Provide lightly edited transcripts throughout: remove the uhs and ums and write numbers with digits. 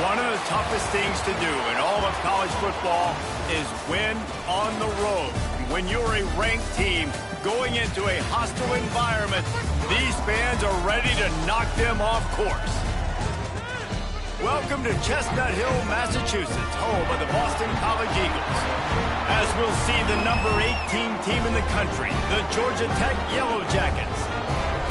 One of the toughest things to do in all of college football is win on the road. When you're a ranked team going into a hostile environment, these fans are ready to knock them off course. Welcome to Chestnut Hill, Massachusetts, home of the Boston College Eagles. As we'll see the number 18 team in the country, the Georgia Tech Yellow Jackets,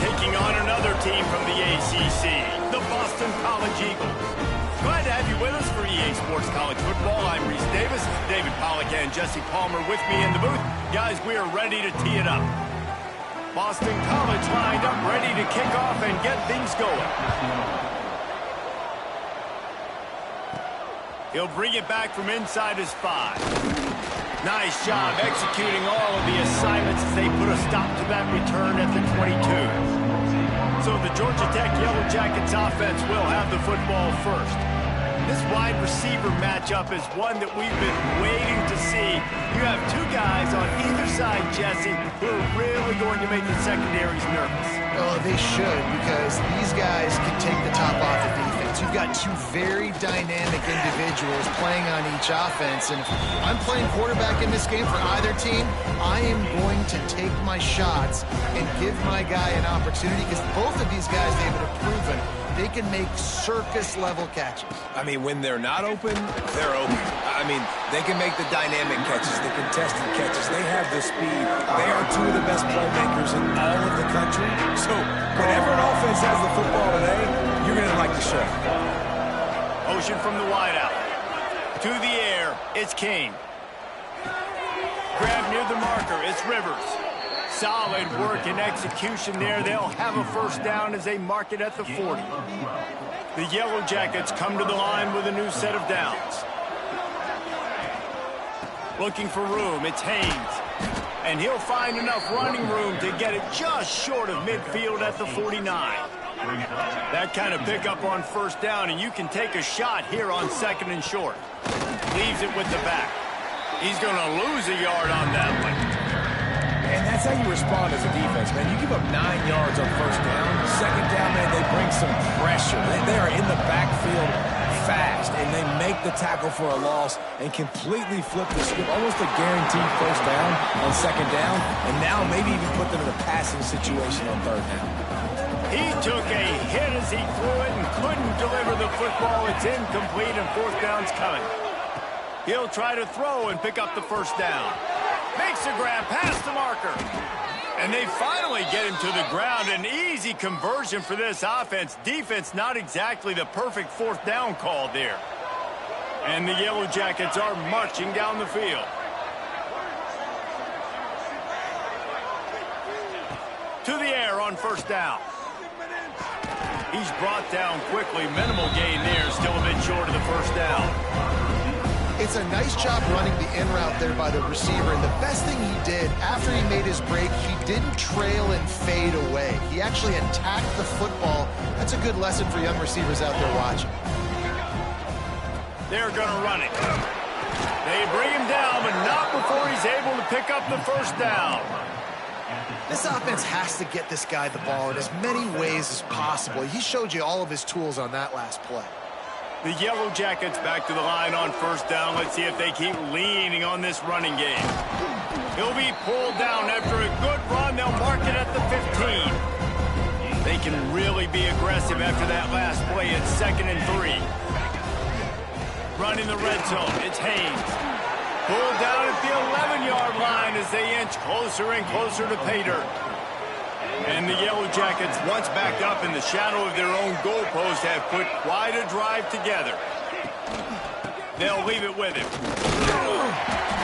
taking on another team from the ACC, the Boston College Eagles. Glad to have you with us for EA Sports College Football. I'm Reese Davis, David Pollack and Jesse Palmer with me in the booth. Guys, we are ready to tee it up. Boston College lined up, ready to kick off and get things going. He'll bring it back from inside his 5. Nice job executing all of the assignments as they put a stop to that return at the 22. So the Georgia Tech Yellow Jackets offense will have the football first. This wide receiver matchup is one that we've been waiting to see. You have two guys on either side, Jesse, who are really going to make the secondaries nervous. Oh, they should, because these guys can take the top off the defense. You've got two very dynamic individuals playing on each offense, and if I'm playing quarterback in this game for either team, I am going to take my shots and give my guy an opportunity, because both of these guys, David, have proven they can make circus-level catches. I mean, when they're not open, they're open. I mean, they can make the dynamic catches, the contested catches. They have the speed. They are two of the best playmakers in all of the country. So whenever an offense has the football today, you're going to like the show. Motion from the wideout. To the air, it's King. Grab near the marker, it's Rivers. Solid work and execution there. They'll have a first down as they mark it at the 40. The Yellow Jackets come to the line with a new set of downs. Looking for room, it's Haynes. And he'll find enough running room to get it just short of midfield at the 49. That kind of pickup on first down, and you can take a shot here on second and short. Leaves it with the back. He's going to lose a yard on that one. And that's how you respond as a defense, man. You give up 9 yards on first down. Second down, man, they bring some pressure. They are in the backfield fast, and they make the tackle for a loss and completely flip the script. Almost a guaranteed first down on second down, and now maybe even put them in a passing situation on third down. He took a hit as he threw it and couldn't deliver the football. It's incomplete, and fourth down's coming. He'll try to throw and pick up the first down. Makes the grab past the marker. And they finally get him to the ground. An easy conversion for this offense. Defense not exactly the perfect fourth down call there. And the Yellow Jackets are marching down the field. To the air on first down. He's brought down quickly. Minimal gain there. Still a bit short of the first down. It's a nice job running the in route there by the receiver, and the best thing he did after he made his break, he didn't trail and fade away. He actually attacked the football. That's a good lesson for young receivers out there watching. They're going to run it. They bring him down, but not before he's able to pick up the first down. This offense has to get this guy the ball in as many ways as possible. He showed you all of his tools on that last play. The Yellow Jackets back to the line on first down. Let's see if they keep leaning on this running game. He'll be pulled down after a good run. They'll mark it at the 15. They can really be aggressive after that last play. It's 2nd and 3. Running the red zone. It's Haynes. Pulled down at the 11-yard line as they inch closer and closer to pay dirt. And the Yellow Jackets, once backed up in the shadow of their own goalpost, have put quite a drive together. They'll leave it with him.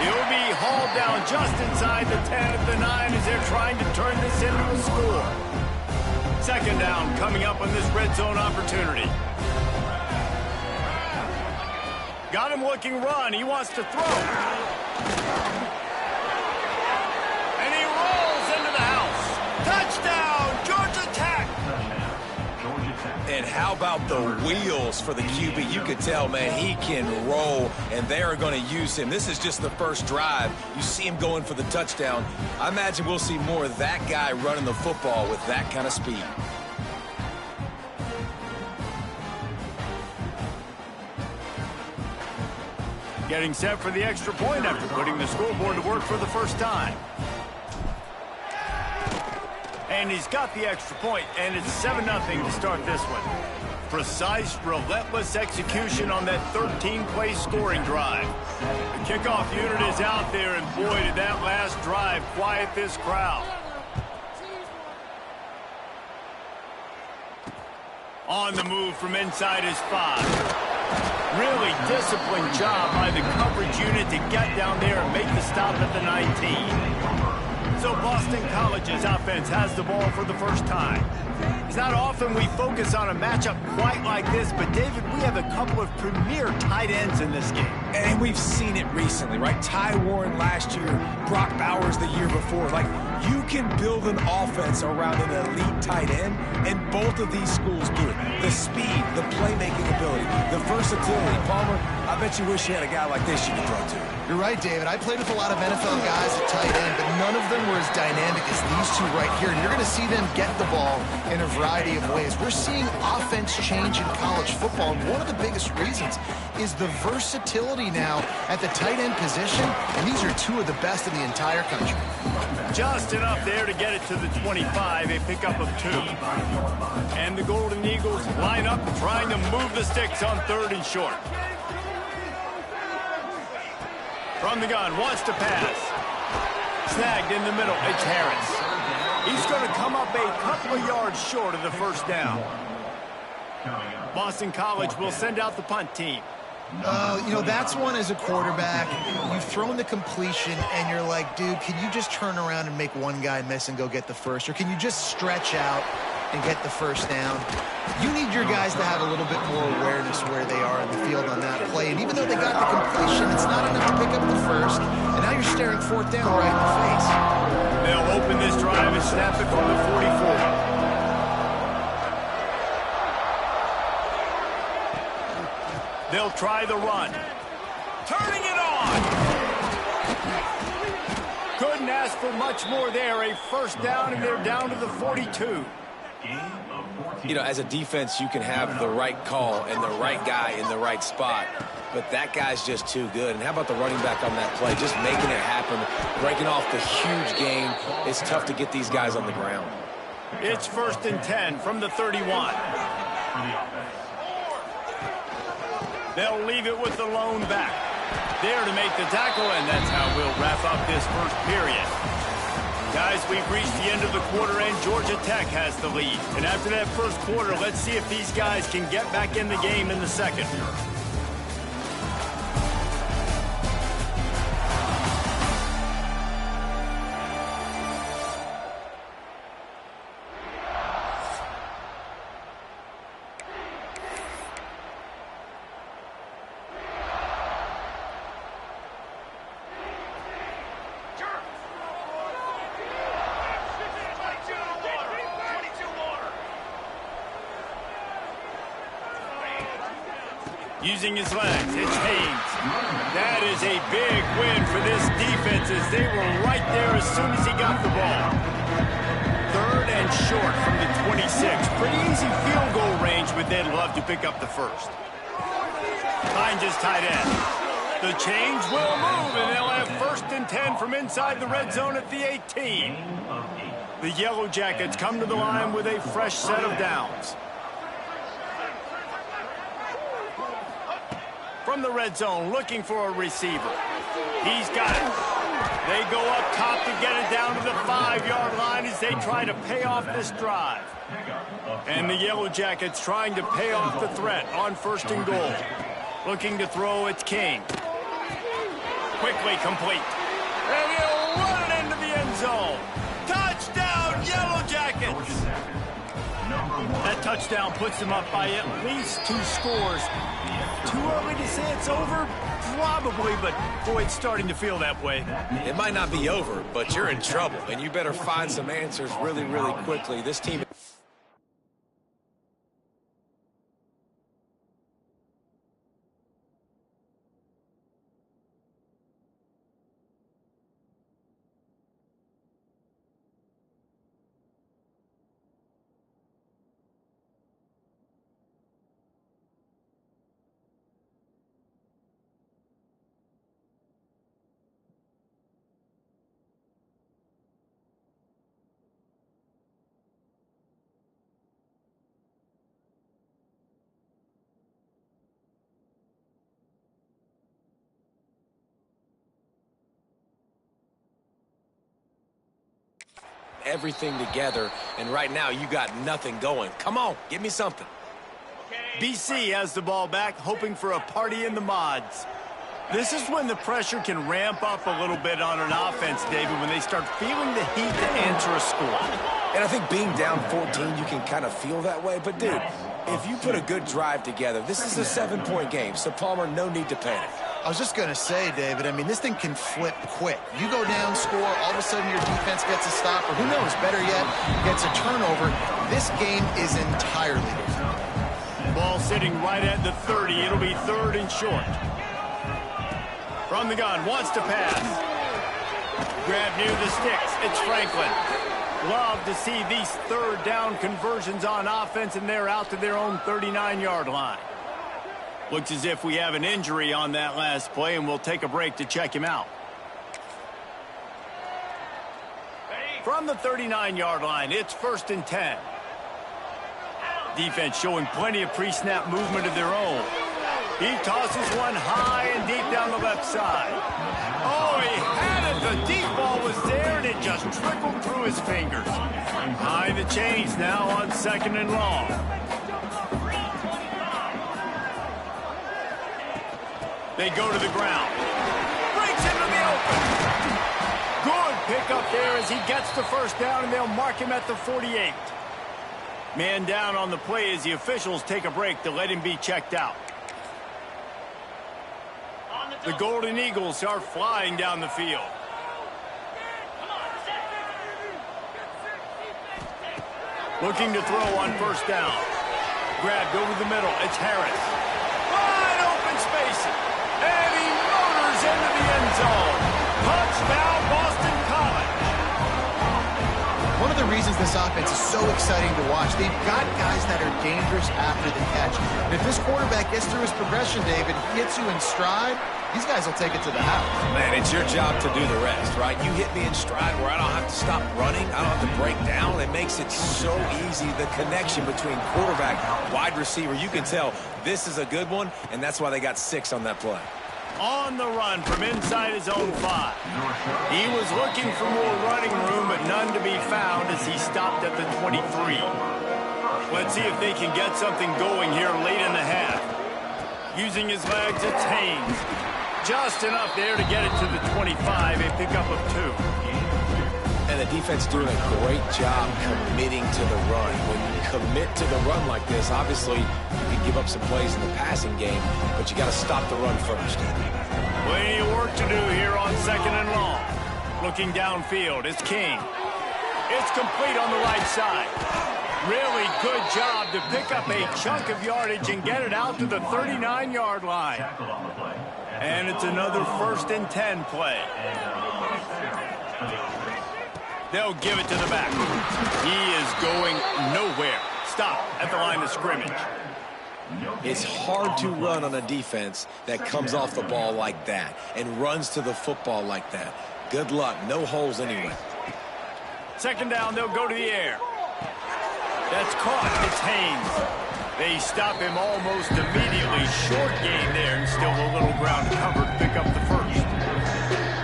He'll be hauled down just inside the 10 at the 9 as they're trying to turn this into a score. Second down coming up on this red zone opportunity. Got him looking run. He wants to throw. And he rolls into the house. Touchdown, Georgia Tech! And how about the wheels for the QB? You could tell, man, he can roll, and they are going to use him. This is just the first drive. You see him going for the touchdown. I imagine we'll see more of that guy running the football with that kind of speed. Getting set for the extra point after putting the scoreboard to work for the first time. And he's got the extra point, and it's 7-0 to start this one. Precise, relentless execution on that 13-play scoring drive. The kickoff unit is out there, and boy, did that last drive quiet this crowd. On the move from inside his 5. Really disciplined job by the coverage unit to get down there and make the stop at the 19. So Boston College's offense has the ball for the first time. It's not often we focus on a matchup quite like this, but David, we have a couple of premier tight ends in this game. And we've seen it recently, right? Ty Warren last year, Brock Bowers the year before. Like, you can build an offense around an elite tight end, and both of these schools do it. The speed, the playmaking ability, the versatility. Palmer, I bet you wish you had a guy like this you could throw to. You're right, David. I played with a lot of NFL guys at tight end, but none of them were as dynamic as these two right here. And you're going to see them get the ball in a variety of ways. We're seeing offense change in college football, and one of the biggest reasons is the versatility now at the tight end position, and these are two of the best in the entire country. Just enough there to get it to the 25, a pickup of 2. And the Golden Eagles line up trying to move the sticks on 3rd and short. From the gun, wants to pass. Snagged in the middle, it's Harris. He's going to come up a couple of yards short of the first down. Boston College will send out the punt team. You know, that's one as a quarterback. You've thrown the completion, and you're like, dude, can you just turn around and make one guy miss and go get the first? Or can you just stretch out and get the first down? You need your guys to have a little bit more awareness where they are in the field on that play. And even though they got the completion, it's not enough to pick up the first. And now you're staring 4th down right in the face. They'll open this drive and snap it from the 44. They'll try the run. Turning it on. Couldn't ask for much more there. A first down, and they're down to the 42. You know, as a defense, you can have the right call and the right guy in the right spot, but that guy's just too good. And how about the running back on that play? Just making it happen, breaking off the huge gain. It's tough to get these guys on the ground. It's 1st and 10 from the 31. They'll leave it with the lone back. There to make the tackle, and that's how we'll wrap up this first period. Guys, we've reached the end of the quarter, and Georgia Tech has the lead. And after that first quarter, let's see if these guys can get back in the game in the second. Using his legs, it's Haynes. That is a big win for this defense as they were right there as soon as he got the ball. 3rd and short from the 26. Pretty easy field goal range, but they'd love to pick up the first. Finds his tight end. The change will move, and they'll have 1st and 10 from inside the red zone at the 18. The Yellow Jackets come to the line with a fresh set of downs. From the red zone, looking for a receiver. He's got it. They go up top to get it down to the 5-yard line as they try to pay off this drive. And the Yellow Jackets trying to pay off the threat on 1st and goal. Looking to throw, it's King. Quickly complete. And he'll run it into the end zone. Touchdown, Yellow Jackets! That touchdown puts them up by at least 2 scores. Too early to say it's over? Probably, but boy, it's starting to feel that way. It might not be over, but you're in trouble, and you better find some answers really, really quickly. This team... everything together, and right now you got nothing going. Come on, give me something. BC has the ball back, hoping for a party in the mods. This is when the pressure can ramp up a little bit on an offense, David, when they start feeling the heat to answer a score. And I think being down 14, you can kind of feel that way. But, dude, if you put a good drive together, this is a 7-point game. So, Palmer, no need to panic. I was just going to say, David, I mean, this thing can flip quick. You go down, score, all of a sudden your defense gets a stop, or who knows, better yet, gets a turnover. This game is entirely different. Ball sitting right at the 30. It'll be 3rd and short. From the gun, wants to pass. Grab near the sticks. It's Franklin. Love to see these 3rd down conversions on offense, and they're out to their own 39-yard line. Looks as if we have an injury on that last play, and we'll take a break to check him out. From the 39-yard line, it's 1st and 10. Defense showing plenty of pre-snap movement of their own. He tosses one high and deep down the left side. Oh, he had it. The deep ball was there, and it just trickled through his fingers. High the chains now on 2nd and long. They go to the ground. Breaks into the open. Good pickup there as he gets the 1st down, and they'll mark him at the 48. Man down on the play as the officials take a break to let him be checked out. The Golden Eagles are flying down the field. Looking to throw on 1st down. Grabbed over the middle. It's Harris. Wide open space. And he motors into the end zone. Touchdown, Boston College. One of the reasons this offense is so exciting to watch, they've got guys that are dangerous after the catch. And if this quarterback gets through his progression, David, hits you in stride, these guys will take it to the house. Man, it's your job to do the rest, right? You hit me in stride where I don't have to stop running. I don't have to break down. It makes it so easy, the connection between quarterback, wide receiver. You can tell this is a good one, and that's why they got 6 on that play. On the run from inside his own 5. He was looking for more running room, but none to be found as he stopped at the 23. Let's see if they can get something going here late in the half. Using his legs, it's Haynes. Just enough there to get it to the 25, a pickup of 2. And the defense doing a great job committing to the run. When you commit to the run like this, obviously you can give up some plays in the passing game, but you got to stop the run first. Plenty of work to do here on 2nd and long. Looking downfield, it's King. It's complete on the right side. Really good job to pick up a chunk of yardage and get it out to the 39-yard line. And it's another 1st and 10 play. They'll give it to the back. He is going nowhere. Stop at the line of scrimmage. It's hard to run on a defense that comes off the ball like that and runs to the football like that. Good luck. No holes anyway. 2nd down, they'll go to the air. That's caught. It's Haynes. They stop him almost immediately. Short gain there, and still a little ground covered. Pick up the 1st.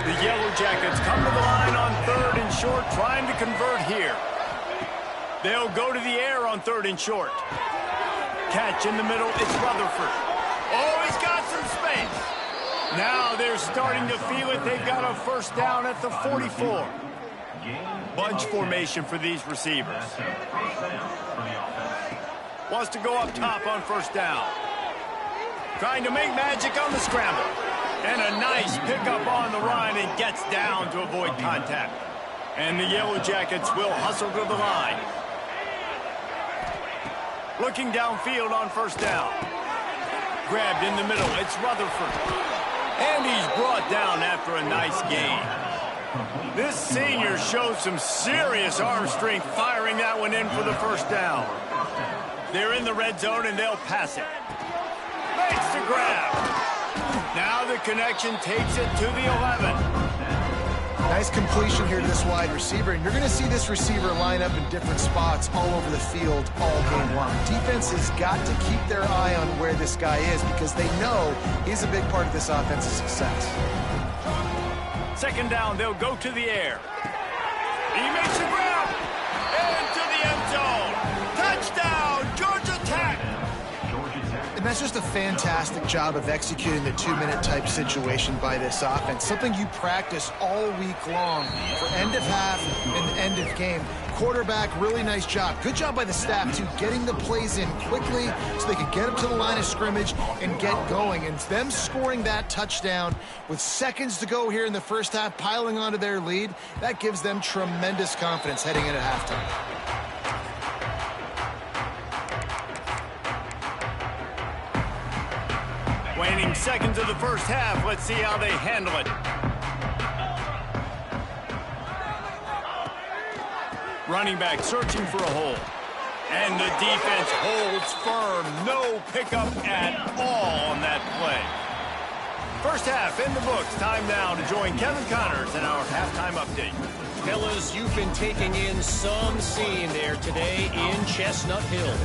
The Yellow Jackets come to the line on 3rd and short, trying to convert here. They'll go to the air on 3rd and short. Catch in the middle, it's Rutherford. Oh, he's got some space. Now they're starting to feel it. They've got a 1st down at the 44. Bunch formation for these receivers. Wants to go up top on 1st down. Trying to make magic on the scramble. And a nice pickup on the run and gets down to avoid contact. And the Yellow Jackets will hustle to the line. Looking downfield on 1st down. Grabbed in the middle. It's Rutherford. And he's brought down after a nice gain. This senior shows some serious arm strength firing that one in for the 1st down. They're in the red zone and they'll pass it. Makes the grab. Now the connection takes it to the 11. Nice completion here to this wide receiver, and you're going to see this receiver line up in different spots all over the field all game long. Defense has got to keep their eye on where this guy is because they know he's a big part of this offense's success. 2nd down, they'll go to the air. He makes a grab. And that's just a fantastic job of executing the two-minute type situation by this offense. Something you practice all week long for end of half and end of game. Quarterback, really nice job. Good job by the staff, too, getting the plays in quickly so they could get up to the line of scrimmage and get going. And them scoring that touchdown with seconds to go here in the first half, piling onto their lead, that gives them tremendous confidence heading into halftime. Waning seconds of the first half. Let's see how they handle it. Running back searching for a hole. And the defense holds firm. No pickup at all on that play. First half in the books. Time now to join Kevin Connors in our halftime update. Fellas, you've been taking in some scene there today in Chestnut Hill.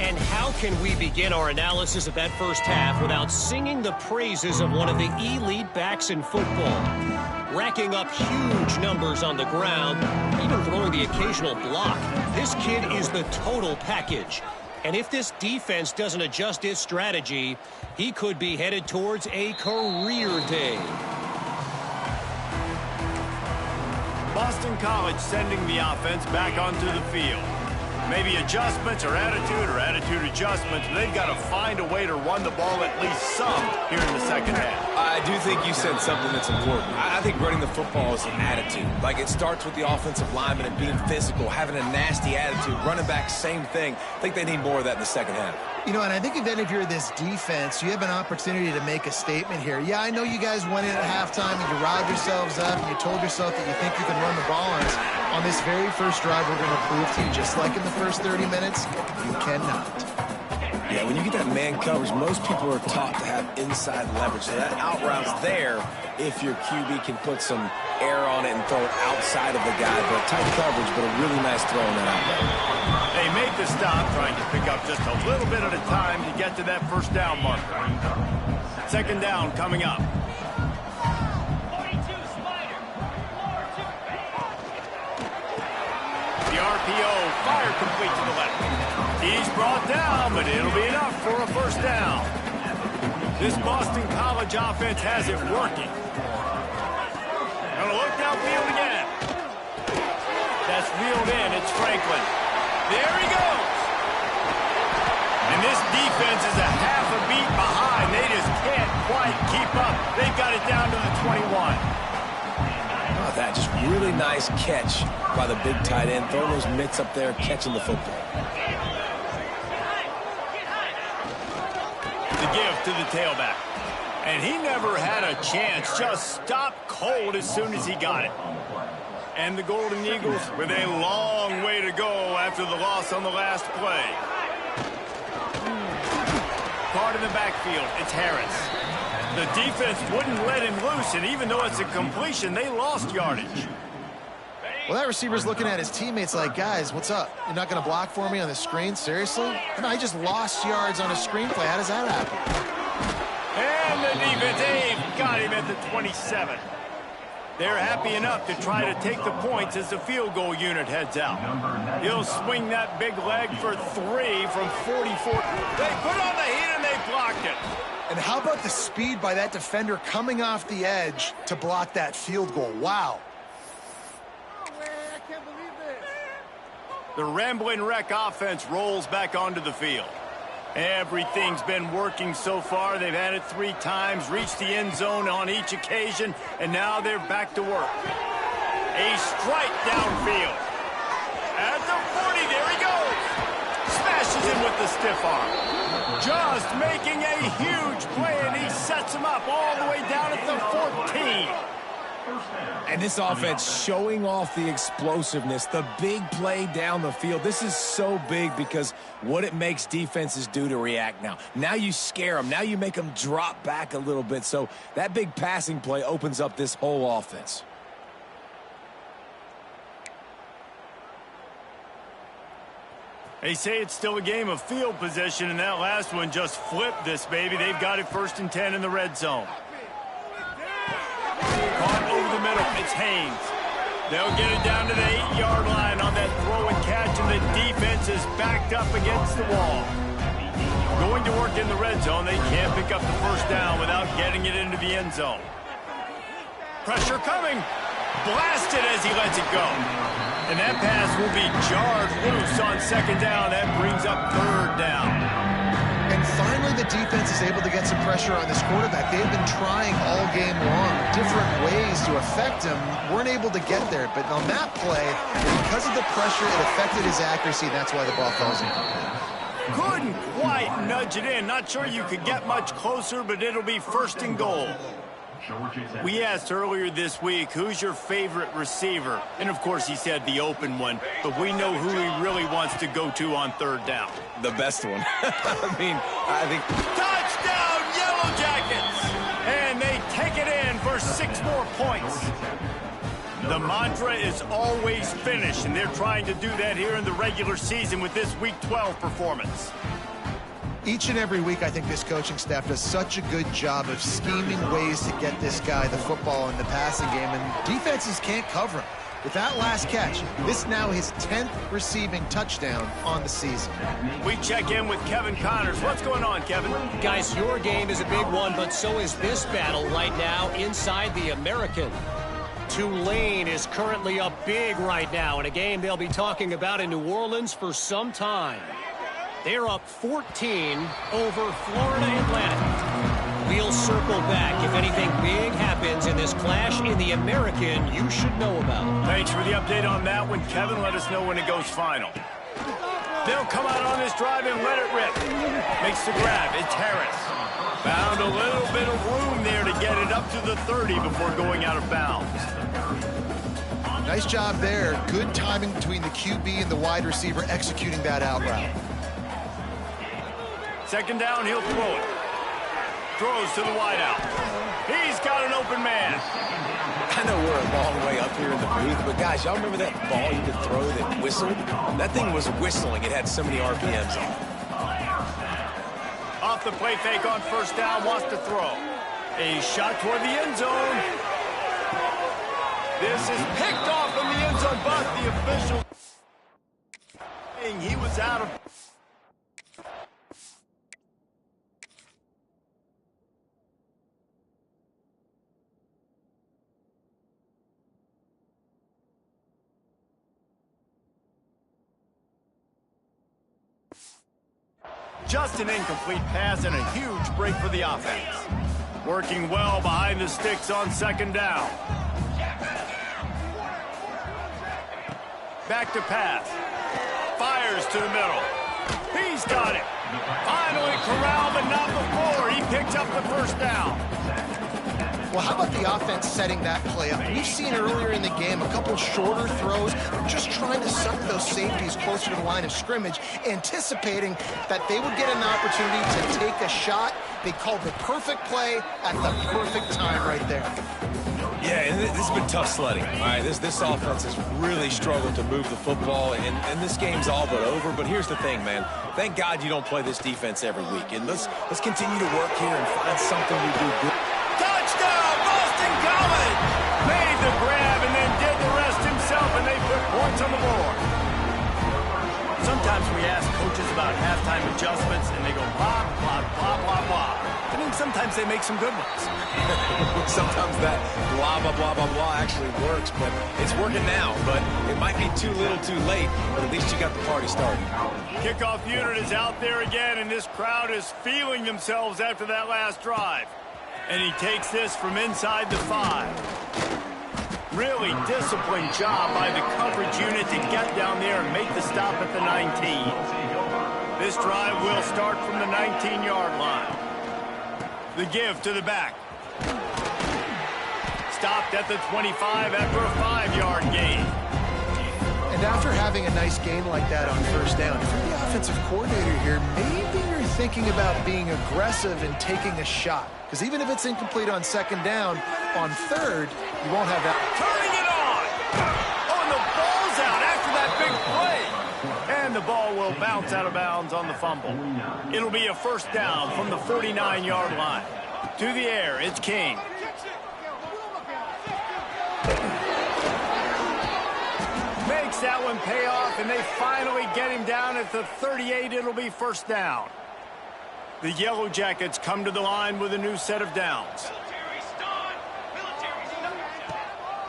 And how can we begin our analysis of that first half without singing the praises of one of the elite backs in football? Racking up huge numbers on the ground, even throwing the occasional block. This kid is the total package. And if this defense doesn't adjust its strategy, he could be headed towards a career day. Boston College sending the offense back onto the field. Maybe adjustments or attitude adjustments. They've got to find a way to run the ball at least some here in the second half. I do think you said something that's important. I think running the football is an attitude. Like, it starts with the offensive lineman and being physical, having a nasty attitude. Running back, same thing. I think they need more of that in the second half. You know, and I think if you're this defense, you have an opportunity to make a statement here. Yeah, I know you guys went in at halftime and you riled yourselves up and you told yourself that you think you can run the ball on us. On this very first drive, we're going to prove to you, just like in the first 30 minutes, you cannot. Yeah, when you get that man coverage, most people are taught to have inside leverage. So that out route's there if your QB can put some air on it and throw it outside of the guy. But tight coverage, but a really nice throw in that out route. They make the stop, trying to pick up just a little bit at a time to get to that first down marker. Second down coming up. The RPO, fire complete to the left. He's brought down, but it'll be enough for a first down. This Boston College offense has it working. Gonna look downfield again. That's reeled in. It's Franklin. There he goes. And this defense is a half a beat behind. They just can't quite keep up. They've got it down to the 21. Oh, that just really nice catch by the big tight end. Throwing those mitts up there, catching the football. The give to the tailback. And he never had a chance. Just stopped cold as soon as he got it. And the Golden Eagles with a long way to go after the loss on the last play. Caught in the backfield, it's Harris. The defense wouldn't let him loose, and even though it's a completion, they lost yardage. Well, that receiver's looking at his teammates like, guys, what's up? You're not going to block for me on the screen? Seriously? No, I just lost yards on a screen play. How does that happen? And the defense, Abe got him at the 27. They're happy enough to try to take the points as the field goal unit heads out. He'll swing that big leg for 3 from 44. They put on the heat and they blocked it. And how about the speed by that defender coming off the edge to block that field goal? Wow. The Ramblin' Wreck offense rolls back onto the field. Everything's been working so far. They've had it 3 times, reached the end zone on each occasion, and now they're back to work. A strike downfield. At the 40, there he goes. Smashes him with the stiff arm. Just making a huge play, and he sets him up all the way down at the 14. And this offense showing off the explosiveness, the big play down the field. This is so big because what it makes defenses do to react now. Now you scare them. Now you make them drop back a little bit. So that big passing play opens up this whole offense. They say it's still a game of field position, and that last one just flipped this baby. They've got it 1st and 10 in the red zone. Caught over the middle, it's Haynes. They'll get it down to the 8-yard line on that throw and catch, and the defense is backed up against the wall. Going to work in the red zone. They can't pick up the first down without getting it into the end zone. Pressure coming. Blasted as he lets it go. And that pass will be jarred loose on second down. That brings up third down. And finally, the defense is able to get some pressure on this quarterback. They've been trying all game long, different ways to affect him. Weren't able to get there. But on that play, because of the pressure, it affected his accuracy. That's why the ball falls incomplete. Couldn't quite nudge it in. Not sure you could get much closer, but it'll be first and goal. We asked earlier this week, who's your favorite receiver? And, of course, he said the open one, but we know who he really wants to go to on third down. The best one. I think... Touchdown, Yellow Jackets! And they take it in for 6 more points. The mantra is always finish, and they're trying to do that here in the regular season with this Week 12 performance. Each and every week, I think this coaching staff does such a good job of scheming ways to get this guy the football in the passing game, and defenses can't cover him. With that last catch, this now his 10th receiving touchdown on the season. We check in with Kevin Connors. What's going on, Kevin? Guys, your game is a big one, but so is this battle right now inside the American. Tulane is currently up big right now in a game they'll be talking about in New Orleans for some time. They're up 14 over Florida Atlantic. We'll circle back if anything big happens in this clash in the American you should know about. Thanks for the update on that one, Kevin. Let us know when it goes final. They'll come out on this drive and let it rip. Makes the grab. It's Harris. Found a little bit of room there to get it up to the 30 before going out of bounds. Nice job there. Good timing between the QB and the wide receiver executing that out route. Second down, he'll throw it. Throws to the wideout. He's got an open man. I know we're a long way up here in the booth, but guys, y'all remember that ball you could throw that whistled? That thing was whistling. It had so many RPMs on it. Off the play fake on first down, wants to throw. A shot toward the end zone. This is picked off from the end zone, but the official... He was out of... Just an incomplete pass and a huge break for the offense. Working well behind the sticks on second down. Back to pass. Fires to the middle. He's got it. Finally corralled, but not before. He picked up the first down. Well, how about the offense setting that play up? We've seen earlier in the game a couple shorter throws, just trying to suck those safeties closer to the line of scrimmage, anticipating that they would get an opportunity to take a shot. They called the perfect play at the perfect time right there. Yeah, and this has been tough sledding. All right, this offense has really struggled to move the football, and this game's all but over. But here's the thing, man. Thank God you don't play this defense every week. And let's continue to work here and find something we do good. Touchdown, Boston College! Made the grab and then did the rest himself, and they put points on the board. Sometimes we ask coaches about halftime adjustments, and they go blah, blah, blah, blah, blah. I mean, sometimes they make some good ones. Sometimes that blah, blah, blah, blah, blah actually works, but it's working now. But it might be too little too late, but at least you got the party started. Kickoff unit is out there again, and this crowd is feeling themselves after that last drive. And he takes this from inside the 5. Really disciplined job by the coverage unit to get down there and make the stop at the 19. This drive will start from the 19-yard line. The give to the back. Stopped at the 25 after a 5-yard gain. And after having a nice game like that on first down, if you're the offensive coordinator here, maybe you're thinking about being aggressive and taking a shot. Because even if it's incomplete on second down, on third, you won't have that. Turning it on! Oh, and the ball's out after that big play. And the ball will bounce out of bounds on the fumble. It'll be a first down from the 49-yard line. To the air, it's King. Makes that one pay off, and they finally get him down at the 38. It'll be first down. The Yellow Jackets come to the line with a new set of downs.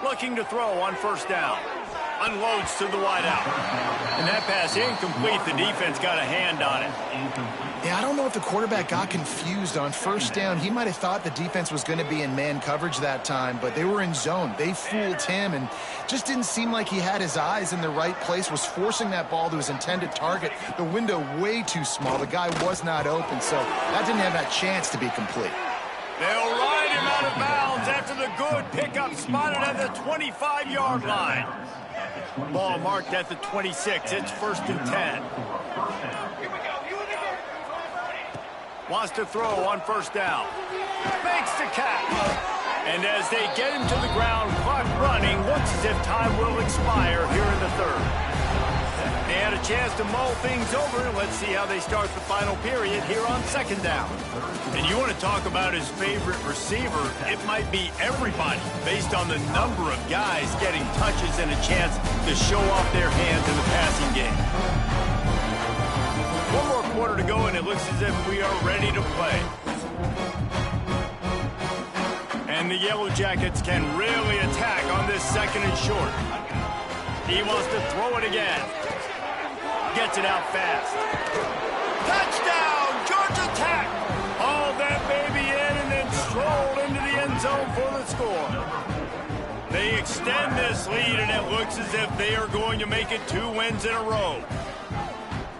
Looking to throw on first down. Unloads to the wideout. And that pass incomplete. The defense got a hand on it. Yeah, I don't know if the quarterback got confused on first down. He might have thought the defense was going to be in man coverage that time, but they were in zone. They fooled him and just didn't seem like he had his eyes in the right place, was forcing that ball to his intended target. The window way too small. The guy was not open, so that didn't have that chance to be complete. They'll ride him out of bounds after the good pickup spotted at the 25-yard line. Ball marked at the 26. It's 1st and 10. Wants to throw on first down. Makes the catch. And as they get him to the ground, clock running, looks as if time will expire here in the third. They had a chance to mull things over. Let's see how they start the final period here on second down. And you want to talk about his favorite receiver, it might be everybody based on the number of guys getting touches and a chance to show off their hands in the passing game. One more quarter to go, and it looks as if we are ready to play. And the Yellow Jackets can really attack on this second and short. He wants to throw it again. Gets it out fast. Touchdown, Georgia Tech! Haul that baby in and then stroll into the end zone for the score. They extend this lead, and it looks as if they are going to make it 2 wins in a row.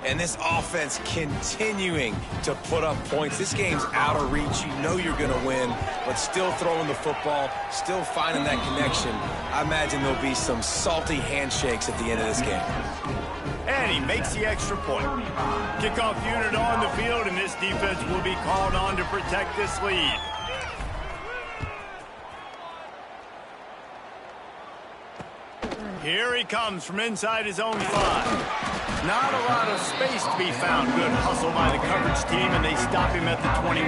And this offense continuing to put up points. This game's out of reach. You know you're going to win, but still throwing the football, still finding that connection. I imagine there'll be some salty handshakes at the end of this game. And he makes the extra point. Kickoff unit on the field, and this defense will be called on to protect this lead. Here he comes from inside his own 5. Not a lot of space to be found. Good hustle by the coverage team, and they stop him at the 21.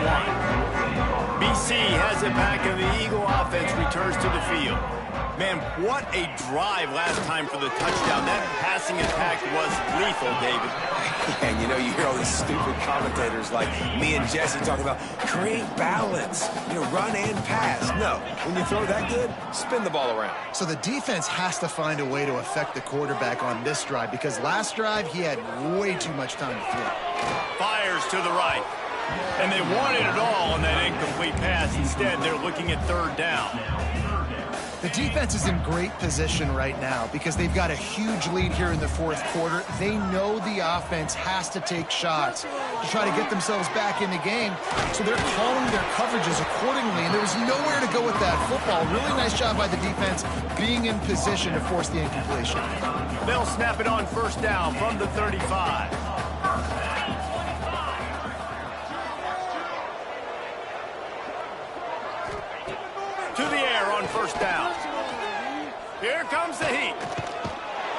BC has it back, and the Eagle offense returns to the field. Man, what a drive last time for the touchdown. That passing attack was lethal, David. And you know, you hear all these stupid commentators like me and Jesse talking about create balance, run and pass. No, when you throw that good, spin the ball around. So the defense has to find a way to affect the quarterback on this drive, because last drive he had way too much time to throw. Fires to the right. And they wanted it all on that incomplete pass. Instead, they're looking at third down. The defense is in great position right now because they've got a huge lead here in the fourth quarter. They know the offense has to take shots to try to get themselves back in the game, so they're calling their coverages accordingly, and there was nowhere to go with that football. Really nice job by the defense being in position to force the incompletion. They'll snap it on first down from the 35. To the air on first down. Here comes the heat.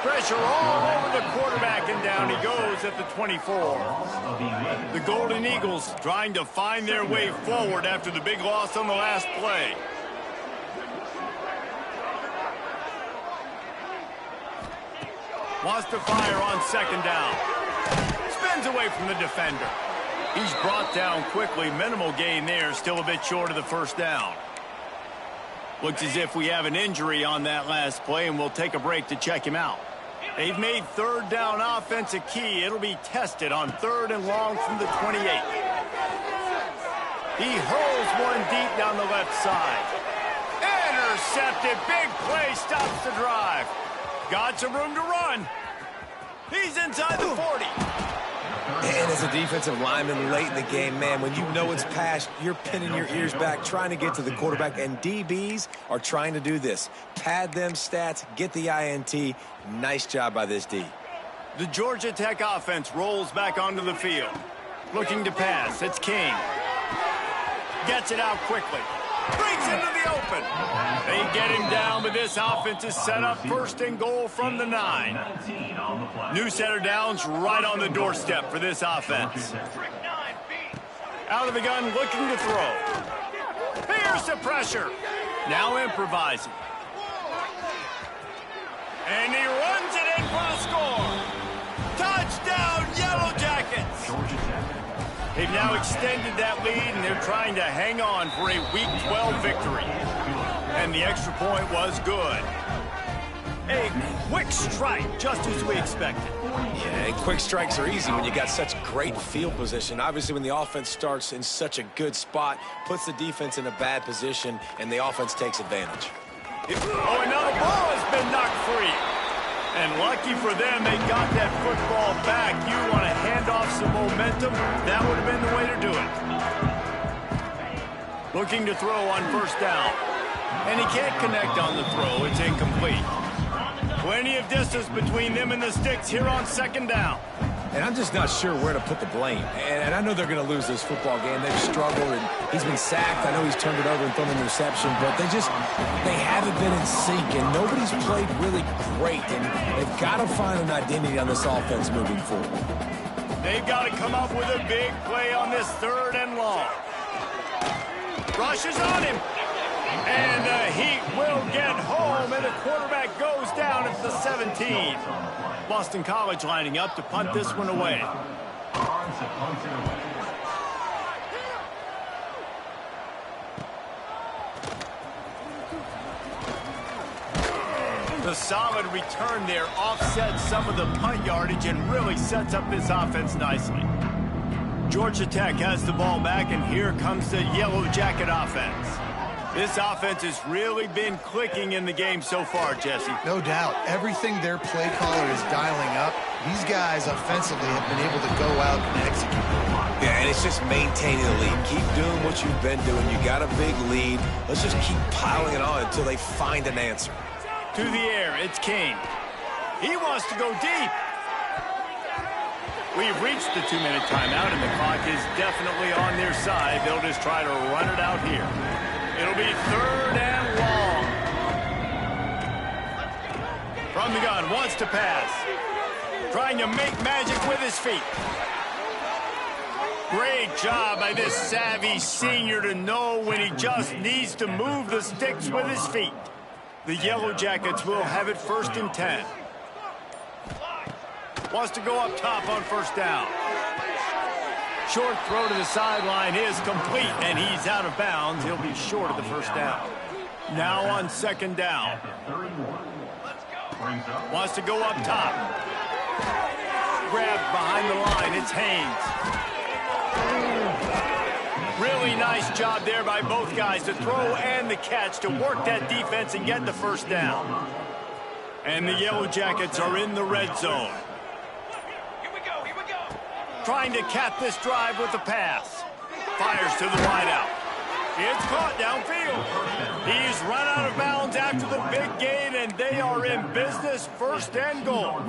Pressure all over the quarterback, and down he goes at the 24. The Golden Eagles trying to find their way forward after the big loss on the last play. Wants to fire on second down. Spins away from the defender. He's brought down quickly. Minimal gain there. Still a bit short of the first down. Looks as if we have an injury on that last play, and we'll take a break to check him out. They've made third down offense a key. It'll be tested on third and long from the 28. He hurls one deep down the left side. Intercepted. Big play stops the drive. Got some room to run. He's inside the 40. And as a defensive lineman late in the game, man, when you know it's past, you're pinning your ears back, trying to get to the quarterback, and DBs are trying to do this. Pad them stats, get the INT. Nice job by this D. The Georgia Tech offense rolls back onto the field. Looking to pass. It's King. Gets it out quickly. Brings into the open. They get him down, but this offense is set up first and goal from the 9. New set of downs right on the doorstep for this offense. Out of the gun, looking to throw. Here's the pressure. Now improvising. And he runs it in for the score. Touchdown, Yellow Jackets. They've now extended that lead, and they're trying to hang on for a Week 12 victory. And the extra point was good. A quick strike, just as we expected. Yeah, and quick strikes are easy when you got such great field position. Obviously, when the offense starts in such a good spot, puts the defense in a bad position, and the offense takes advantage. Oh, another ball has been knocked free. And lucky for them, they got that football back. You want to hand off some momentum, that would have been the way to do it. Looking to throw on first down. And he can't connect on the throw. It's incomplete. Plenty of distance between them and the sticks here on second down. And I'm just not sure where to put the blame. And I know they're going to lose this football game. They've struggled, and he's been sacked. I know he's turned it over and thrown an interception, but they haven't been in sync, and nobody's played really great. And they've got to find an identity on this offense moving forward. They've got to come up with a big play on this 3rd and long. Rushes on him. And the Heat will get home, and the quarterback goes down at the 17. Boston College lining up to punt this one away. The solid return there offsets some of the punt yardage and really sets up this offense nicely. Georgia Tech has the ball back, and here comes the Yellow Jacket offense. This offense has really been clicking in the game so far, Jesse. No doubt. Everything their play caller is dialing up, these guys offensively have been able to go out and execute. Yeah, and it's just maintaining the lead. Keep doing what you've been doing. You got a big lead. Let's just keep piling it on until they find an answer. To the air, it's Kane. He wants to go deep. We've reached the 2-minute timeout, and the clock is definitely on their side. They'll just try to run it out here. It'll be 3rd and long. From the gun, wants to pass. Trying to make magic with his feet. Great job by this savvy senior to know when he just needs to move the sticks with his feet. The Yellow Jackets will have it 1st and 10. Wants to go up top on first down. Short throw to the sideline is complete, and he's out of bounds. He'll be short of the first down. Now on second down. Wants to go up top. Grabbed behind the line. It's Haynes. Really nice job there by both guys, the throw and the catch, to work that defense and get the first down. And the Yellow Jackets are in the red zone. Trying to cap this drive with the pass. Fires to the wideout. It's caught downfield. He's run out of bounds after the big gain, and they are in business, 1st and goal.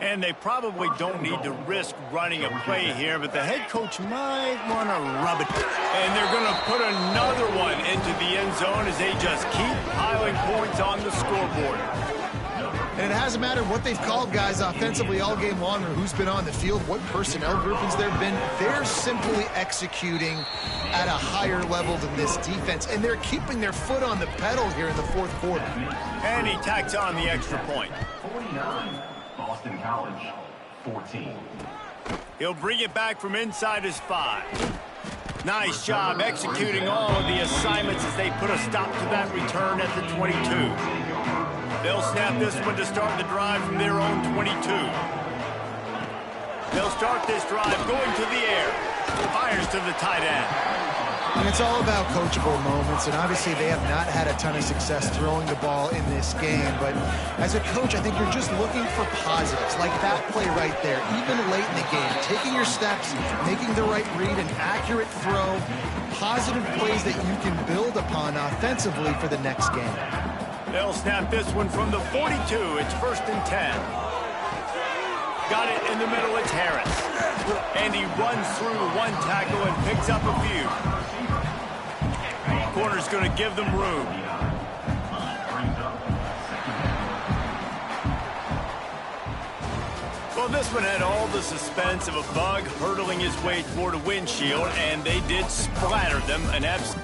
And they probably don't need to risk running a play here, but the head coach might want to rub it. And they're going to put another one into the end zone as they just keep piling points on the scoreboard. And it hasn't mattered what they've called guys offensively all game long or who's been on the field, what personnel groupings there have been. They're simply executing at a higher level than this defense, and they're keeping their foot on the pedal here in the 4th quarter. And he tacks on the extra point. 49, Boston College, 14. He'll bring it back from inside his 5. Nice job executing all of the assignments as they put a stop to that return at the 22. They'll snap this one to start the drive from their own 22. They'll start this drive going to the air. Fires to the tight end. And it's all about coachable moments, and obviously they have not had a ton of success throwing the ball in this game. But as a coach, I think you're just looking for positives, like that play right there, even late in the game. Taking your steps, making the right read, an accurate throw, positive plays that you can build upon offensively for the next game. They'll snap this one from the 42. It's 1st and 10. Got it in the middle. It's Harris. And he runs through one tackle and picks up a few. Corner's going to give them room. Well, this one had all the suspense of a bug hurtling his way toward a windshield, and they did splatter them an absolute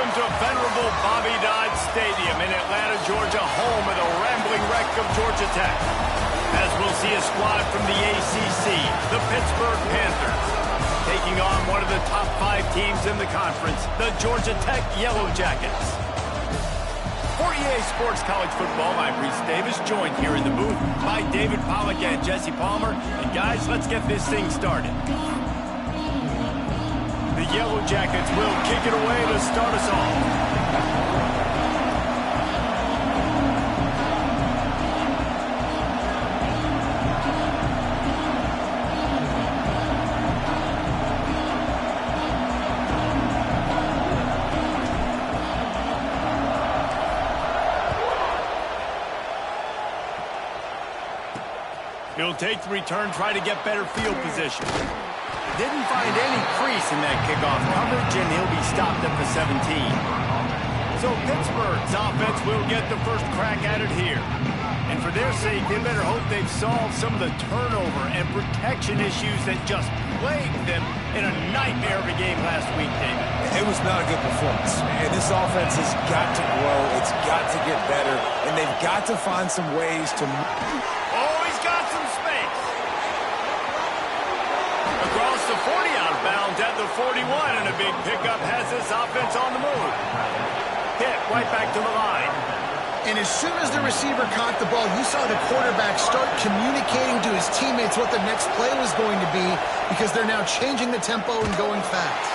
Welcome to venerable Bobby Dodd Stadium in Atlanta, Georgia, home of the rambling wreck of Georgia Tech. As we'll see a squad from the ACC, the Pittsburgh Panthers, taking on one of the top 5 teams in the conference, the Georgia Tech Yellow Jackets. For EA Sports College Football, I'm Reese Davis, joined here in the booth by David Pollack and Jesse Palmer. And guys, let's get this thing started. The Yellow Jackets will kick it away to start us off. He'll take the return, try to get better field position. Didn't find any crease in that kickoff coverage, and he'll be stopped at the 17. So Pittsburgh's offense will get the first crack at it here. And for their sake, they better hope they've solved some of the turnover and protection issues that just plagued them in a nightmare of a game last week, David. It was not a good performance. And this offense has got to grow. It's got to get better. And they've got to find some ways to... Oh, he's got some space. Across the 40, out of bounds at the 41, and a big pickup has this offense on the move. Hit right back to the line. And as soon as the receiver caught the ball, you saw the quarterback start communicating to his teammates what the next play was going to be, because they're now changing the tempo and going fast.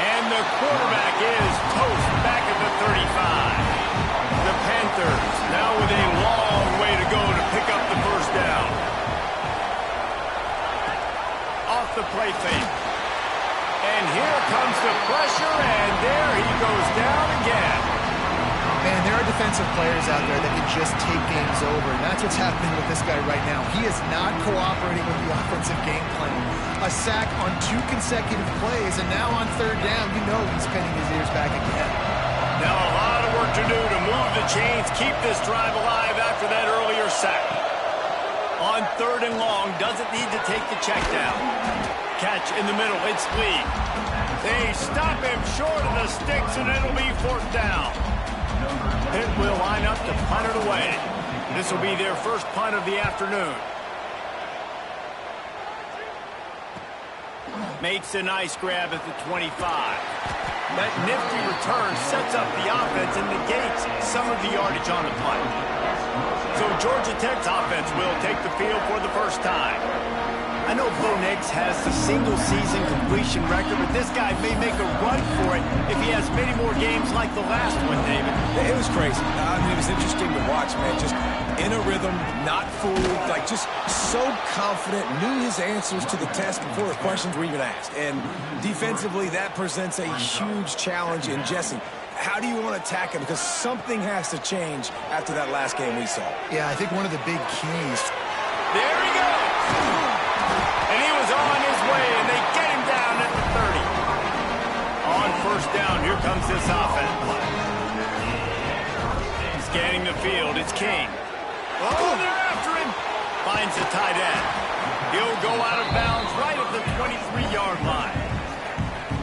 And the quarterback is toast back at the 35. The Panthers now with a long way to go to pick up the first down. Off the play fake. And here comes the pressure, and there he goes down again. Man, there are defensive players out there that can just take games over, and that's what's happening with this guy right now. He is not cooperating with the offensive game plan. A sack on 2 consecutive plays, and now on 3rd down, you know he's pinning his ears back again. Now a lot of work to do to move the chains, keep this drive alive after that earlier sack. On 3rd and long, doesn't need to take the check down. Catch in the middle, it's Lee. They stop him short of the sticks, and it'll be 4th down. Pitt will line up to punt it away. This will be their first punt of the afternoon. Makes a nice grab at the 25. That nifty return sets up the offense and negates some of the yardage on the punt. So Georgia Tech's offense will take the field for the first time. I know Bo Nix has the single-season completion record, but this guy may make a run for it if he has many more games like the last one, David. It was crazy. I mean, it was interesting to watch, man. Just in a rhythm, not fooled, like just so confident, knew his answers to the test before the questions were even asked. And defensively, that presents a huge challenge. And Jesse, how do you want to attack him? Because something has to change after that last game we saw. Yeah, I think one of the big keys. There he goes. And he was on his way, and they get him down at the 30. On 1st down, here comes this offense. Scanning the field, it's King. Oh, they're after him. Finds the tight end. He'll go out of bounds right at the 23-yard line.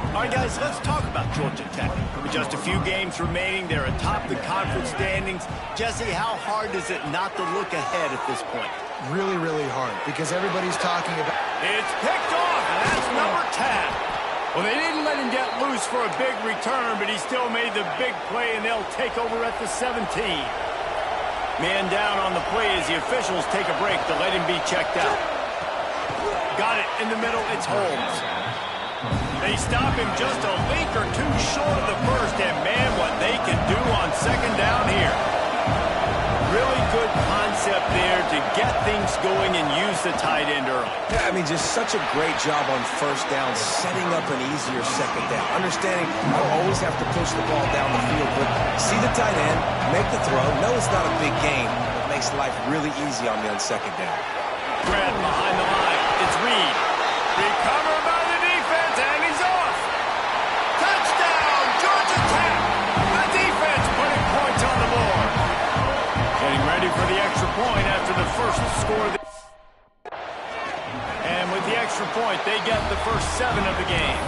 All right, guys, let's talk about Georgia Tech. With just a few games remaining, they're atop the conference standings. Jesse, how hard is it not to look ahead at this point? Really, really hard, because everybody's talking about... It's picked off, and that's number 10. Well, they didn't let him get loose for a big return, but he still made the big play, and they'll take over at the 17. Man down on the play as the officials take a break to let him be checked out. Got it in the middle, it's Holmes. They stop him just a link or 2 short of the first, and man, what they can do on 2nd down here. Really good concept there to get things going and use the tight end early. Yeah, I mean, just such a great job on 1st down, setting up an easier 2nd down. Understanding I don't always have to push the ball down the field, but see the tight end, make the throw. No, it's not a big game. It makes life really easy on me on 2nd down. Grab behind the line. It's Reed. Recovered by the defense, and he's off. Touchdown, Georgia Tech. The defense putting points on the board. Getting ready for the extra point after the first score. And with the extra point, they get the first 7 of the game.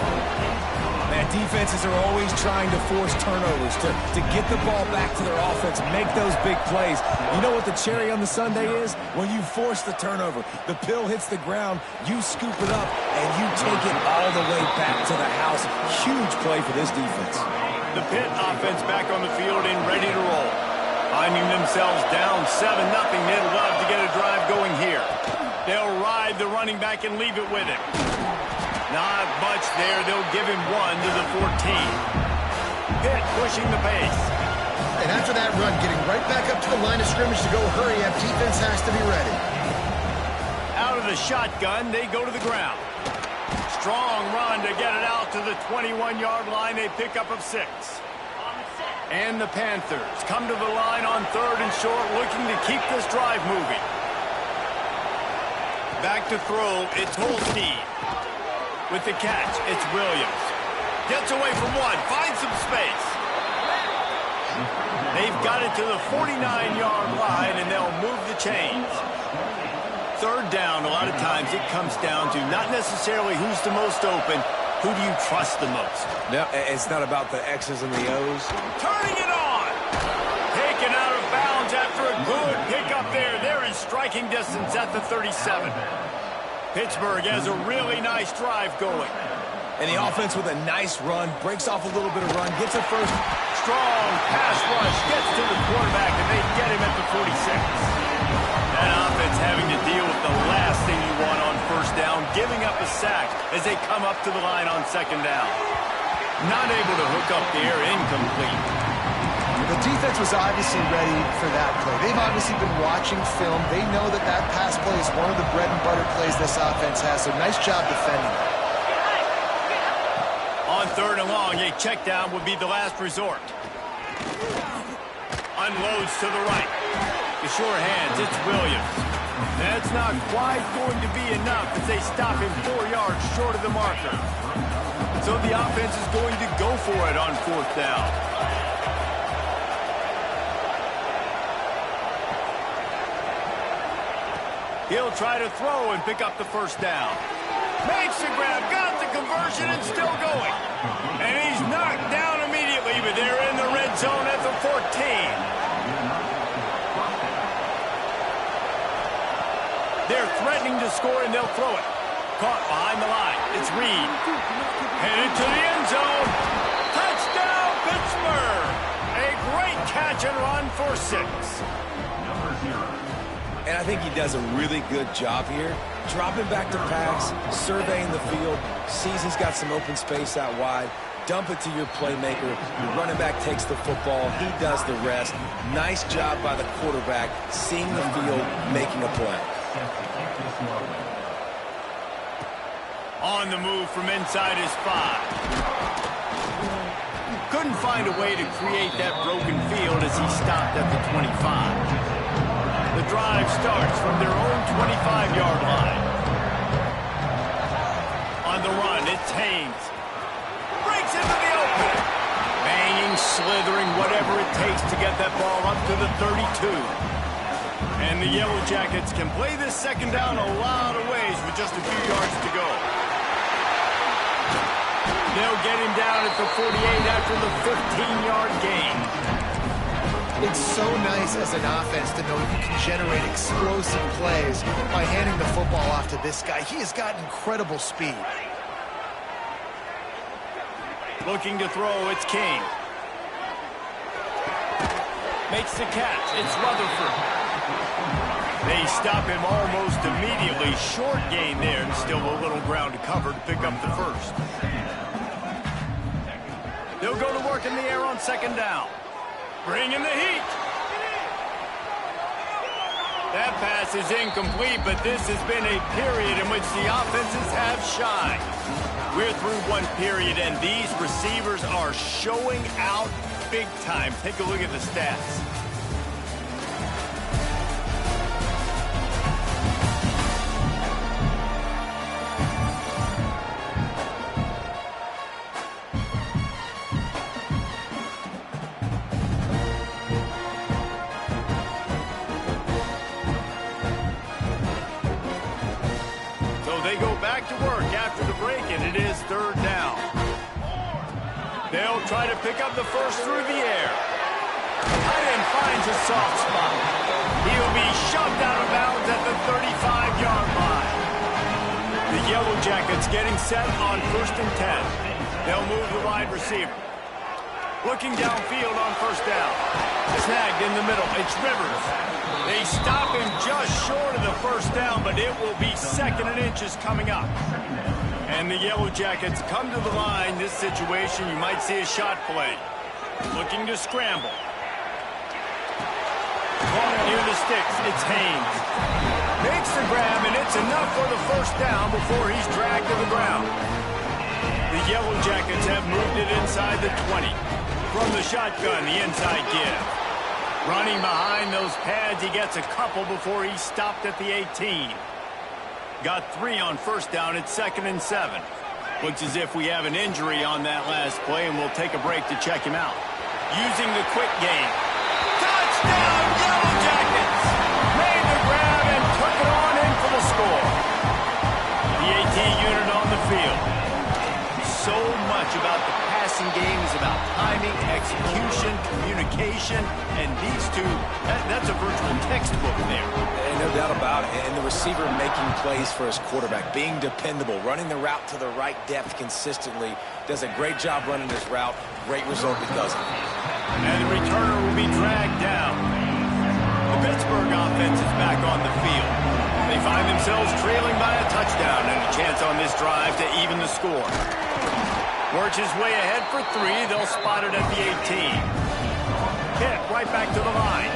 Man, defenses are always trying to force turnovers, to get the ball back to their offense, make those big plays. You know what the cherry on the sundae is? When you force the turnover, the pill hits the ground, you scoop it up, and you take it all the way back to the house. Huge play for this defense. The Pitt offense back on the field and ready to roll. Finding themselves down 7-0, they'd love to get a drive going here. They'll ride the running back and leave it with him. Not much there. They'll give him 1 to the 14. Pitt pushing the pace. And after that run, getting right back up to the line of scrimmage to go hurry up, defense has to be ready. Out of the shotgun, they go to the ground. Strong run to get it out to the 21-yard line. They pick up of 6. And the Panthers come to the line on 3rd and short, looking to keep this drive moving. Back to throw, it's Holstein. With the catch, it's Williams. Gets away from 1, finds some space. They've got it to the 49-yard line, and they'll move the chains. 3rd down, a lot of times it comes down to not necessarily who's the most open, who do you trust the most? No, it's not about the X's and the O's. Turning it on! Taken out of bounds after a good pickup there. They're in striking distance at the 37. Pittsburgh has a really nice drive going. And the offense with a nice run, breaks off a little bit of run, gets a first. Strong pass rush, gets to the quarterback, and they get him at the 46. That offense having to deal with the last thing you want on 1st down, giving up a sack as they come up to the line on 2nd down. Not able to hook up there, incomplete. The defense was obviously ready for that play. They've obviously been watching film. They know that that pass play is one of the bread and butter plays this offense has, so nice job defending. On 3rd and long, a check down would be the last resort. Unloads to the right. The sure hands, it's Williams. That's not quite going to be enough as they stop him 4 yards short of the marker. So the offense is going to go for it on 4th down. He'll try to throw and pick up the 1st down. Makes the grab, got the conversion, and still going. And he's knocked down immediately, but they're in the red zone at the 14. They're threatening to score, and they'll throw it. Caught behind the line. It's Reed. Headed to the end zone. Touchdown, Pittsburgh! A great catch and run for 6. And I think he does a really good job here. Dropping back to pass, surveying the field, sees he's got some open space out wide. Dump it to your playmaker. Your running back takes the football. He does the rest. Nice job by the quarterback, seeing the field, making a play. On the move from inside his 5. Couldn't find a way to create that broken field as he stopped at the 25. The drive starts from their own 25-yard line. On the run, it's Haynes. Breaks into the open. Banging, slithering, whatever it takes to get that ball up to the 32. And the Yellow Jackets can play this 2nd down a lot of ways with just a few yards to go. They'll get him down at the 48 after the 15-yard gain. It's so nice as an offense to know you can generate explosive plays by handing the football off to this guy. He has got incredible speed. Looking to throw, it's King. Makes the catch, it's Rutherford. They stop him almost immediately. Short gain there, and still a little ground to cover to pick up the 1st. They'll go to work in the air on 2nd down. Bring in the heat. That pass is incomplete, but this has been a period in which the offenses have shined. We're through one period, and these receivers are showing out big time. Take a look at the stats. They go back to work after the break, and it is 3rd down. They'll try to pick up the first through the air. Tight end finds a soft spot. He'll be shoved out of bounds at the 35-yard line. The Yellow Jackets getting set on 1st and 10. They'll move the wide receiver. Looking downfield on 1st down. Snagged in the middle. It's Rivers. They stop him just short of the 1st down, but it will be 2nd and inches coming up. And the Yellow Jackets come to the line. This situation, you might see a shot play. Looking to scramble. Caught near the sticks. It's Haynes. Makes the grab, and it's enough for the 1st down before he's dragged to the ground. The Yellow Jackets have moved it inside the 20. From the shotgun, the inside give. Running behind those pads, he gets a couple before he's stopped at the 18. Got 3 on 1st down. It's 2nd and 7. Looks as if we have an injury on that last play, and we'll take a break to check him out. Using the quick game. Touchdown, Yellow Jackets! Made the grab and took it on in for the score. The AT unit on the field. So much about the passing game is about timing, execution, communication, and these two, that's a virtual textbook there. And no doubt about it. And the receiver making plays for his quarterback, being dependable, running the route to the right depth consistently. Does a great job running his route. Great result because of it. And the returner will be dragged down. The Pittsburgh offense is back on the field. They find themselves trailing by a touchdown and a chance on this drive to even the score. Works his way ahead for 3. They'll spot it at the 18. Hit right back to the line.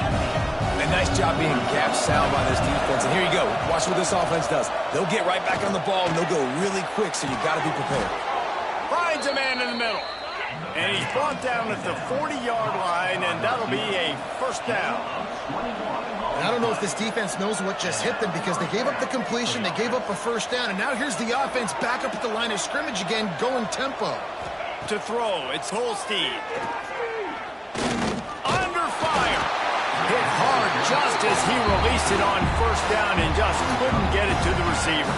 A nice job being gap sound by this defense. And here you go. Watch what this offense does. They'll get right back on the ball, and they'll go really quick, so you got to be prepared. Finds a man in the middle. And he's brought down at the 40-yard line, and that'll be a 1st down. I don't know if this defense knows what just hit them because they gave up the completion, they gave up a 1st down, and now here's the offense back up at the line of scrimmage again, going tempo. To throw, it's Holstein. Under fire. Hit hard just as he released it on 1st down and just couldn't get it to the receiver.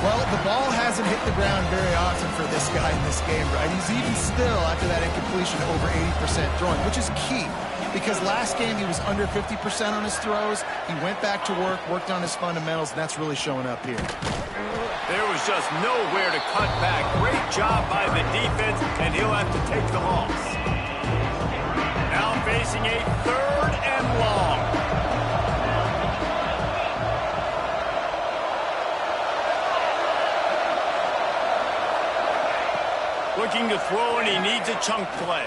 Well, the ball hasn't hit the ground very often for this guy in this game, right? He's even still, after that incompletion, over 80% throwing, which is key. Because last game he was under 50% on his throws. He went back to work, worked on his fundamentals, and that's really showing up here. There was just nowhere to cut back. Great job by the defense, and he'll have to take the loss. Now facing a 3rd and long. Looking to throw, and he needs a chunk play.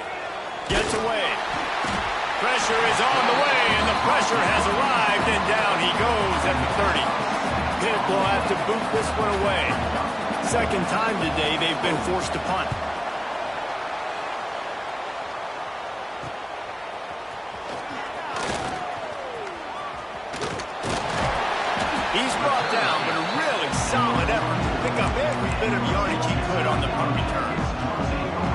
Gets away. Pressure is on the way, and the pressure has arrived, and down he goes at the 30. Pitt will have to boot this one away. 2nd time today they've been forced to punt. He's brought down, but a really solid effort to pick up every bit of yardage he could on the punt return.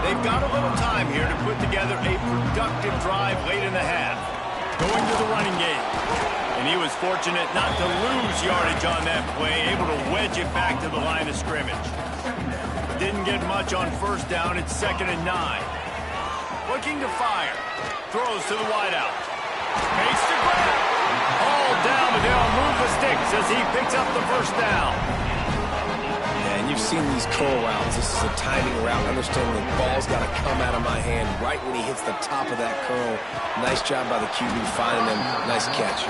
They've got a little time here to put together a productive drive late in the half. Going to the running game. And he was fortunate not to lose yardage on that play, able to wedge it back to the line of scrimmage. Didn't get much on 1st down. It's 2nd and 9. Looking to fire. Throws to the wideout. Makes the grab. All down, but they'll move the sticks as he picks up the 1st down. And you've seen these curl routes. This is a timing route. Understanding the ball's got to come out of my hand right when he hits the top of that curl. Nice job by the QB finding him. Nice catch.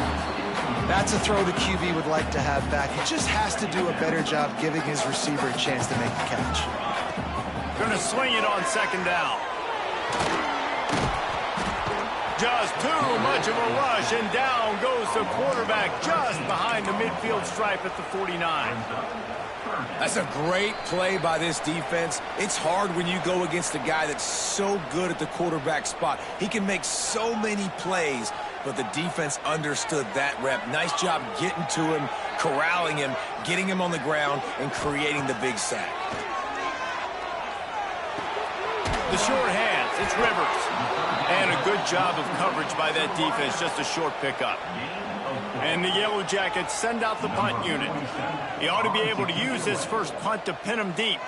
That's a throw the QB would like to have back. He just has to do a better job giving his receiver a chance to make the catch. Gonna swing it on 2nd down. Just too much of a rush, and down goes the quarterback just behind the midfield stripe at the 49. That's a great play by this defense. It's hard when you go against a guy that's so good at the quarterback spot. He can make so many plays, but the defense understood that rep. Nice job getting to him, corralling him, getting him on the ground, and creating the big sack. The short hands, it's Rivers. And a good job of coverage by that defense, just a short pickup. And the Yellow Jackets send out the punt unit. He ought to be able to use his first punt to pin him deep.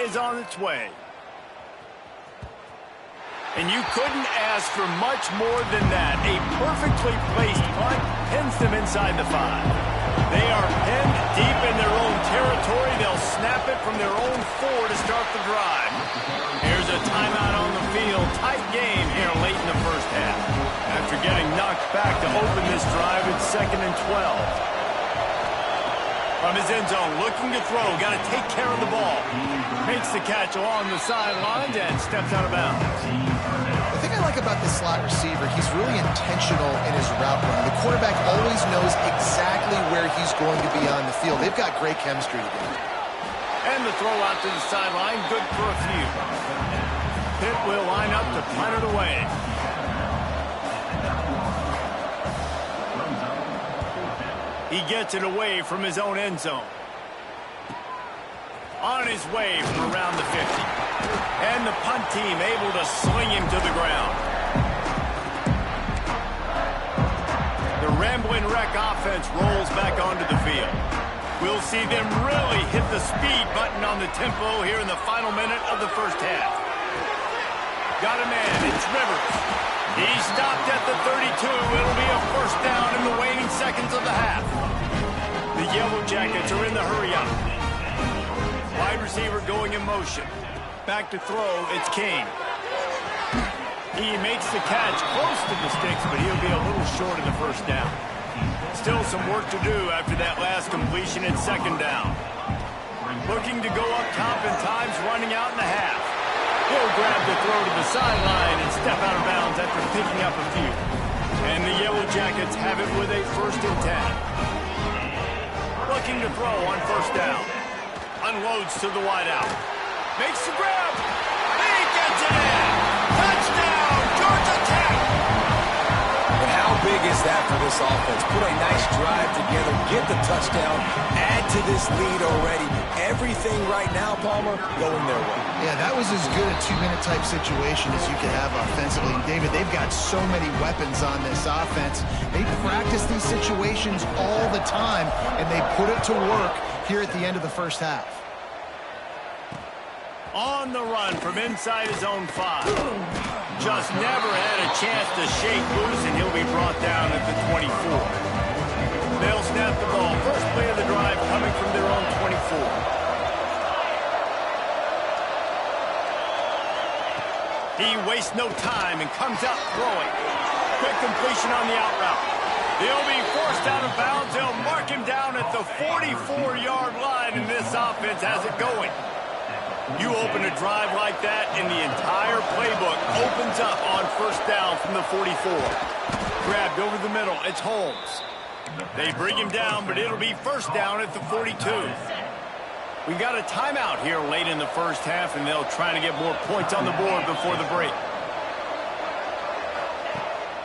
is on its way. And you couldn't ask for much more than that. A perfectly placed punt pins them inside the 5. They are pinned deep in their own territory. They'll snap it from their own 4 to start the drive. Here's a timeout on the field. Tight game here late in the first half. After getting knocked back to open this drive, it's 2nd and 12. From his end zone, looking to throw. Got to take care of the ball. Makes the catch along the sidelines and steps out of bounds. The thing I like about this slot receiver, he's really intentional in his route running. The quarterback always knows exactly where he's going to be on the field. They've got great chemistry together. And the throw out to the sideline, good for a few. Pitt will line up to punt it away. He gets it away from his own end zone. On his way from around the 50. And the punt team able to sling him to the ground. The Rambling Wreck offense rolls back onto the field. We'll see them really hit the speed button on the tempo here in the final minute of the first half. Got a man, it's Rivers. He stopped at the 32. It'll be a first down in the waning seconds of the half. The Yellow Jackets are in the hurry-up. Wide receiver going in motion. Back to throw, it's King. He makes the catch close to the sticks, but he'll be a little short of the first down. Still some work to do after that last completion at 2nd down. Looking to go up top in times, running out in the half. He'll grab the throw to the sideline and step out of bounds after picking up a few. And the Yellow Jackets have it with a 1st and 10. Looking to throw on 1st down. Unloads to the wideout. Makes the grab. He gets it in. Touchdown, Georgia Tech. And how big is that for this offense? Put a nice drive together, get the touchdown, add to this lead already. Everything right now, Palmer, going their way. Yeah, that was as good a 2-minute type situation as you could have offensively. And David, they've got so many weapons on this offense. They practice these situations all the time, and they put it to work here at the end of the first half. On the run from inside his own 5. Just never had a chance to shake loose, and he'll be brought down at the 24. They'll snap the ball. First play of the drive coming from their own 24. He wastes no time and comes out throwing. Quick completion on the out route. He'll be forced out of bounds. They'll mark him down at the 44-yard line, and this offense has it going. You open a drive like that, and the entire playbook opens up on 1st down from the 44. Grabbed over the middle. It's Holmes. They bring him down, but it'll be 1st down at the 42. We got a timeout here late in the first half, and they'll try to get more points on the board before the break.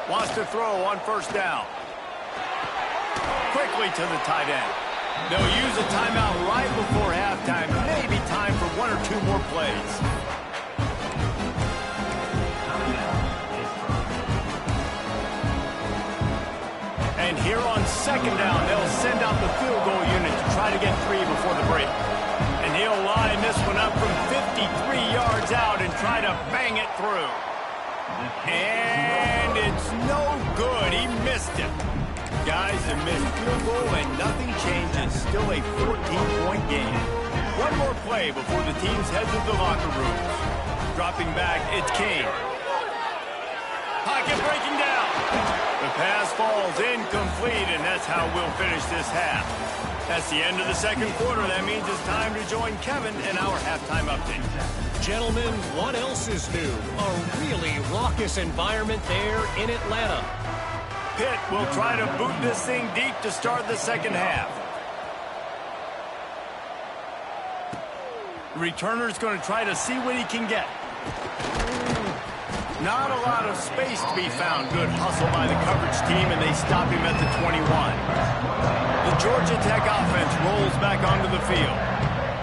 Wants to throw on 1st down. Quickly to the tight end. They'll use a timeout right before halftime. Maybe time for 1 or 2 more plays. And here on 2nd down, they'll send out the field goal unit to try to get 3 before the break. And he'll line this one up from 53 yards out and try to bang it through. And it's no good. He missed it. Guys, a missed field goal and nothing changes. Still a 14-point game. One more play before the teams head to the locker rooms. Dropping back, it's King. Pocket breaking down. The pass falls incomplete, and that's how we'll finish this half. That's the end of the 2nd quarter. That means it's time to join Kevin in our halftime update. Gentlemen, what else is new? A really raucous environment there in Atlanta. Pitt will try to boot this thing deep to start the 2nd half. The returner's going to try to see what he can get. Not a lot of space to be found. Good hustle by the coverage team, and they stop him at the 21. The Georgia Tech offense rolls back onto the field.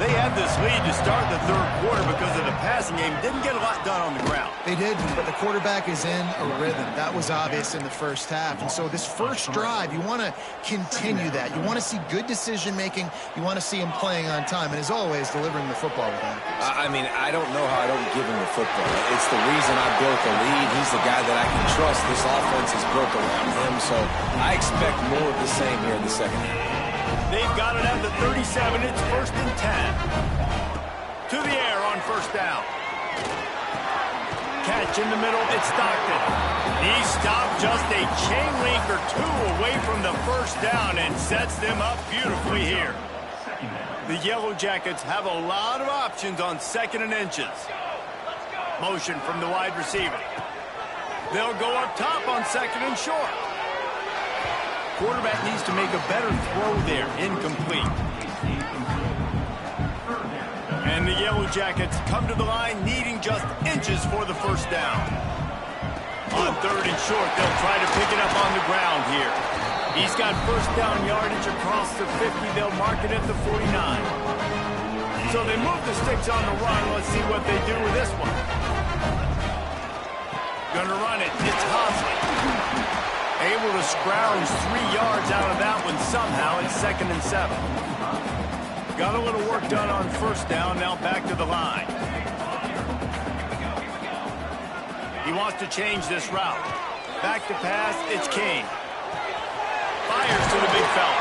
They had this lead to start the third quarter because of the passing game. Didn't get a lot done on the ground. They didn't, but the quarterback is in a rhythm. That was obvious in the first half. And so this first drive, you want to continue that. You want to see good decision-making. You want to see him playing on time. And as always, delivering the football with accuracy. I mean, I don't know how I don't give him the football. It's the reason I built the lead. He's the guy that I can trust. This offense is built around him. So I expect more of the same here in the second half. They've got it at the 37. It's 1st and 10. To the air on first down. Catch in the middle. It's Stockton. He stopped just a chain link or two away from the first down and sets them up beautifully here. The Yellow Jackets have a lot of options on 2nd and inches. Motion from the wide receiver. They'll go up top on 2nd and short. Quarterback needs to make a better throw there. Incomplete. And the Yellow Jackets come to the line needing just inches for the first down. On 3rd and short, they'll try to pick it up on the ground here. He's got first down yardage across the 50. They'll mark it at the 49. So they move the sticks on the run. Let's see what they do with this one. Gonna run it. It's Hosley. Able to scrounge 3 yards out of that one somehow. It's 2nd and 7. Got a little work done on first down. Now back to the line. He wants to change this route. Back to pass. It's King. Fires to the big fella.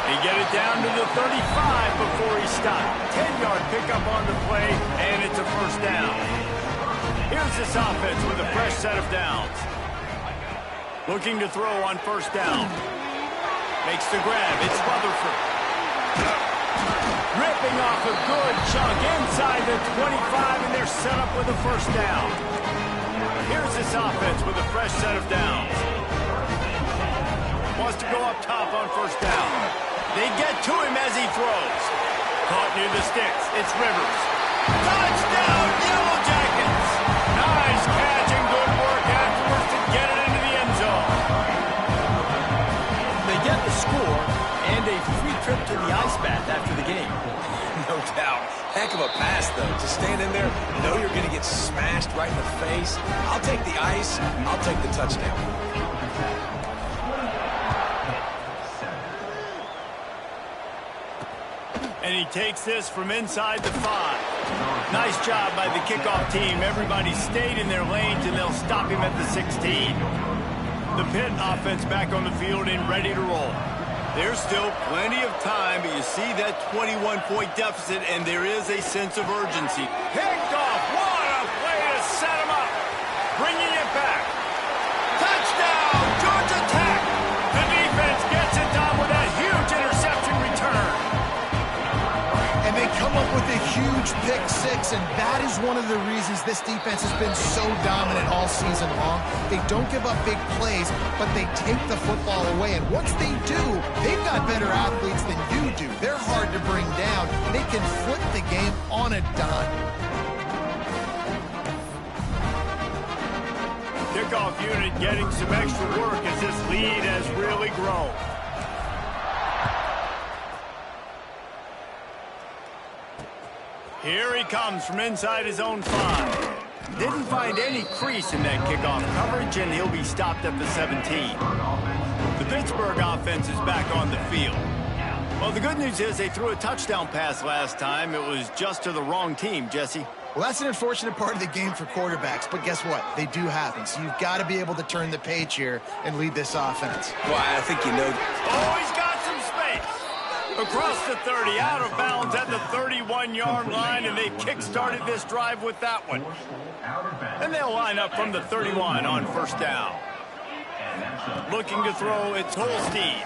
They get it down to the 35 before he stopped. 10-yard pickup on the play, and it's a first down. Here's this offense with a fresh set of downs. Looking to throw on first down. Makes the grab. It's Rutherford. Ripping off a good chunk inside the 25, and they're set up with a first down. Here's this offense with a fresh set of downs. Wants to go up top on first down. They get to him as he throws. Caught near the sticks. It's Rivers. Touchdown, Yellow Jackets! Nice catch and good work afterwards to get it into the end zone. They get the score and a free trip to the ice bath after the game. No doubt. Heck of a pass, though. To stand in there, know you're going to get smashed right in the face. I'll take the ice. I'll take the touchdown. And he takes this from inside the 5. Nice job by the kickoff team. Everybody stayed in their lanes, and they'll stop him at the 16. The Pitt offense back on the field and ready to roll. There's still plenty of time, but you see that 21-point deficit, and there is a sense of urgency. Picked off. What a play to set him up. Bringing it back. Touchdown, Georgia Tech. The defense gets it done with that huge interception return. And they come up with a huge pick 6, and that is one of the reasons this defense has been so dominant all season long. They don't give up big plays, but they take the football away. And once they do, they've got better athletes than you do. They're hard to bring down. They can flip the game on a dime. Kickoff unit getting some extra work as this lead has really grown. Here he comes from inside his own 5. Didn't find any crease in that kickoff coverage, and he'll be stopped at the 17. The Pittsburgh offense is back on the field. Well, the good news is they threw a touchdown pass last time. It was just to the wrong team, Jesse. Well, that's an unfortunate part of the game for quarterbacks, but guess what? They do happen. So you've got to be able to turn the page here and lead this offense. Well, I think you know. Oh, he's got some space. Across the 30, out of bounds at the 31-yard line, and they kick-started this drive with that one. And they'll line up from the 31 on first down. Looking to throw, it's Holstein.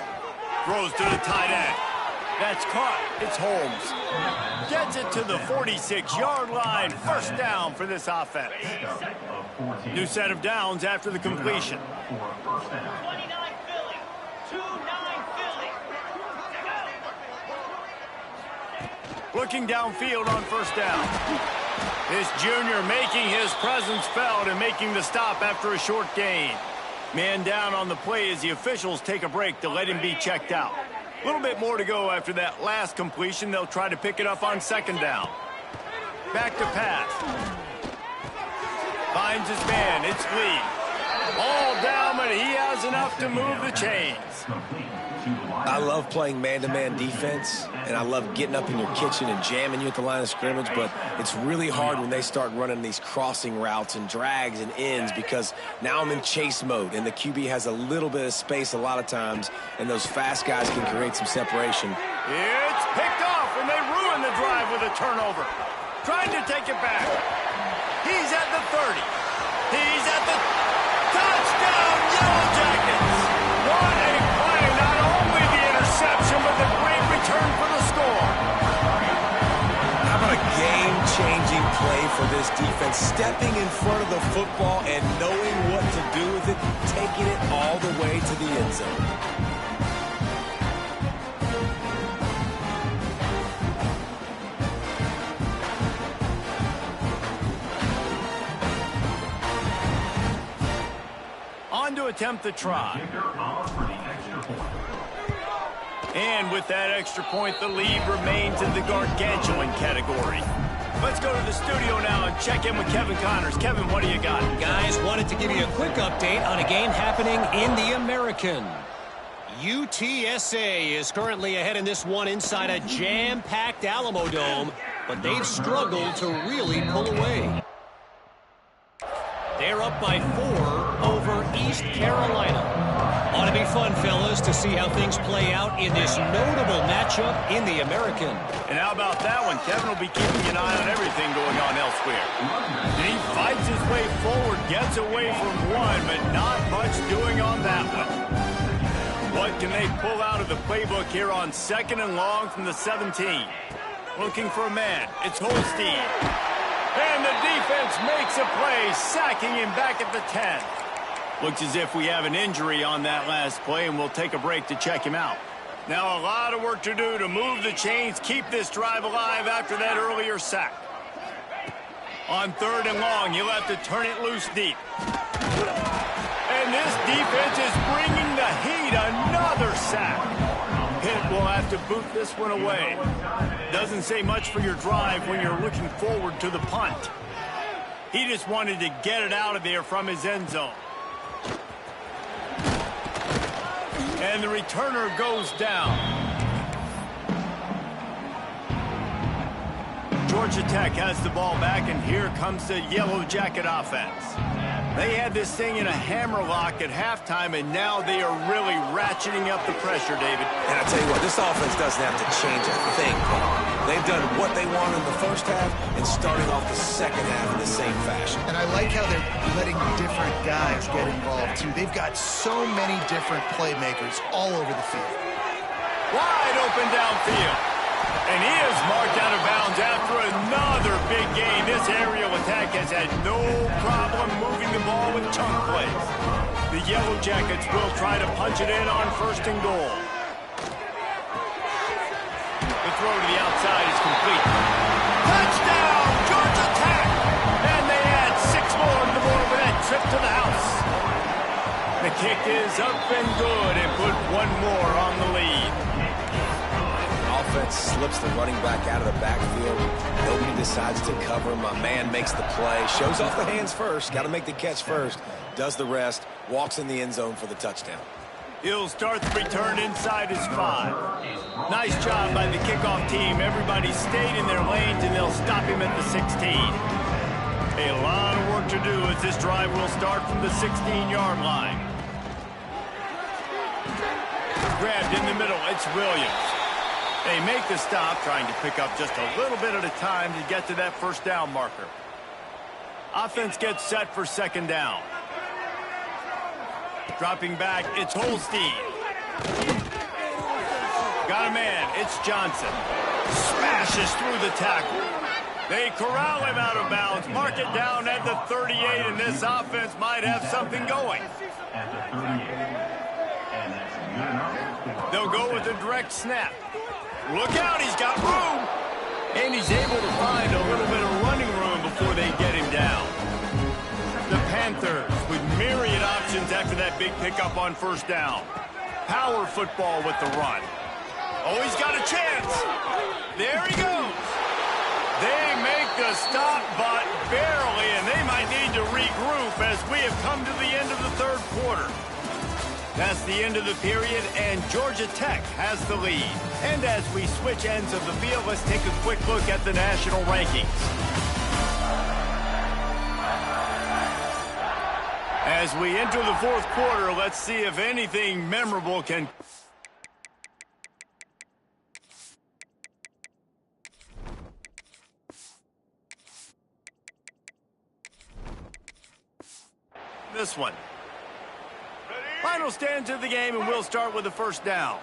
Throws to the tight end. That's caught. It's Holmes. Gets it to the 46-yard line. First down for this offense. New set of downs after the completion. 29 Philly. 2-9 Philly. Looking downfield on first down. This junior making his presence felt and making the stop after a short gain. Man down on the play as the officials take a break to let him be checked out. A little bit more to go after that last completion. They'll try to pick it up on second down. Back to pass. Finds his man. It's Lee. All down, but he has enough to move the chains. I love playing man-to-man defense, and I love getting up in your kitchen and jamming you at the line of scrimmage, but it's really hard when they start running these crossing routes and drags and ends because now I'm in chase mode, and the QB has a little bit of space a lot of times, and those fast guys can create some separation. It's picked off, and they ruin the drive with a turnover. Trying to take it back. He's at the 30. He's at the touchdown, Yellow Jackets. What a play. Not only the interception, but the great return for the score. How about a game-changing play for this defense? Stepping in front of the football and knowing what to do with it, taking it all the way to the end zone. To attempt the try. And with that extra point, the lead remains in the gargantuan category. Let's go to the studio now and check in with Kevin Connors. Kevin, what do you got? Guys, wanted to give you a quick update on a game happening in the American. UTSA is currently ahead in this one inside a jam-packed Alamo Dome, but they've struggled to really pull away. They're up by 4 over East Carolina. Ought to be fun, fellas, to see how things play out in this notable matchup in the American. And how about that one? Kevin will be keeping an eye on everything going on elsewhere. He fights his way forward, gets away from one, but not much doing on that one. What can they pull out of the playbook here on 2nd and long from the 17? Looking for a man. It's Holstein. And the defense makes a play, sacking him back at the 10. Looks as if we have an injury on that last play, and we'll take a break to check him out. Now a lot of work to do to move the chains, keep this drive alive after that earlier sack. On 3rd and long, you'll have to turn it loose deep. And this defense is bringing the heat. Another sack. Pitt will have to boot this one away. Doesn't say much for your drive when you're looking forward to the punt. He just wanted to get it out of there from his end zone. And the returner goes down. Georgia Tech has the ball back, and here comes the Yellow Jacket offense. They had this thing in a hammerlock at halftime, and now they are really ratcheting up the pressure, David. And I tell you what, this offense doesn't have to change a thing. They've done what they wanted in the first half and starting off the second half in the same fashion. And I like how they're letting different guys get involved, too. They've got so many different playmakers all over the field. Wide open downfield. And he is marked out of bounds after another big gain. This aerial attack has had no problem moving the ball with chunk plays. The Yellow Jackets will try to punch it in on 1st and goal. The throw to the outside is complete. Touchdown, Georgia Tech! And they add 6 more to the board with that trip to the house. The kick is up and good, and put 1 more on the lead. Offense slips the running back out of the backfield. Nobody decides to cover. My man makes the play. Shows off the hands first. Got to make the catch first. Does the rest. Walks in the end zone for the touchdown. He'll start the return inside his 5. Nice job by the kickoff team. Everybody stayed in their lanes, and they'll stop him at the 16. A lot of work to do as this drive will start from the 16-yard line. Grabbed in the middle. It's Williams. They make the stop, trying to pick up just a little bit at a time to get to that 1st down marker. Offense gets set for 2nd down. Dropping back, it's Holstein. Got a man, it's Johnson. Smashes through the tackle. They corral him out of bounds, mark it down at the 38, and this offense might have something going. At the 38. And that's good enough. They'll go with a direct snap. Look out, he's got room. And he's able to find a little bit of running room before they get him down. The Panthers with myriad options after that big pickup on 1st down. Power football with the run. Oh, he's got a chance. There he goes. They make the stop, but barely, and they might need to regroup as we have come to the end of the third quarter. That's the end of the period, and Georgia Tech has the lead. And as we switch ends of the field, let's take a quick look at the national rankings. As we enter the fourth quarter, let's see if anything memorable can... this one. Final stands of the game, and we'll start with the first down.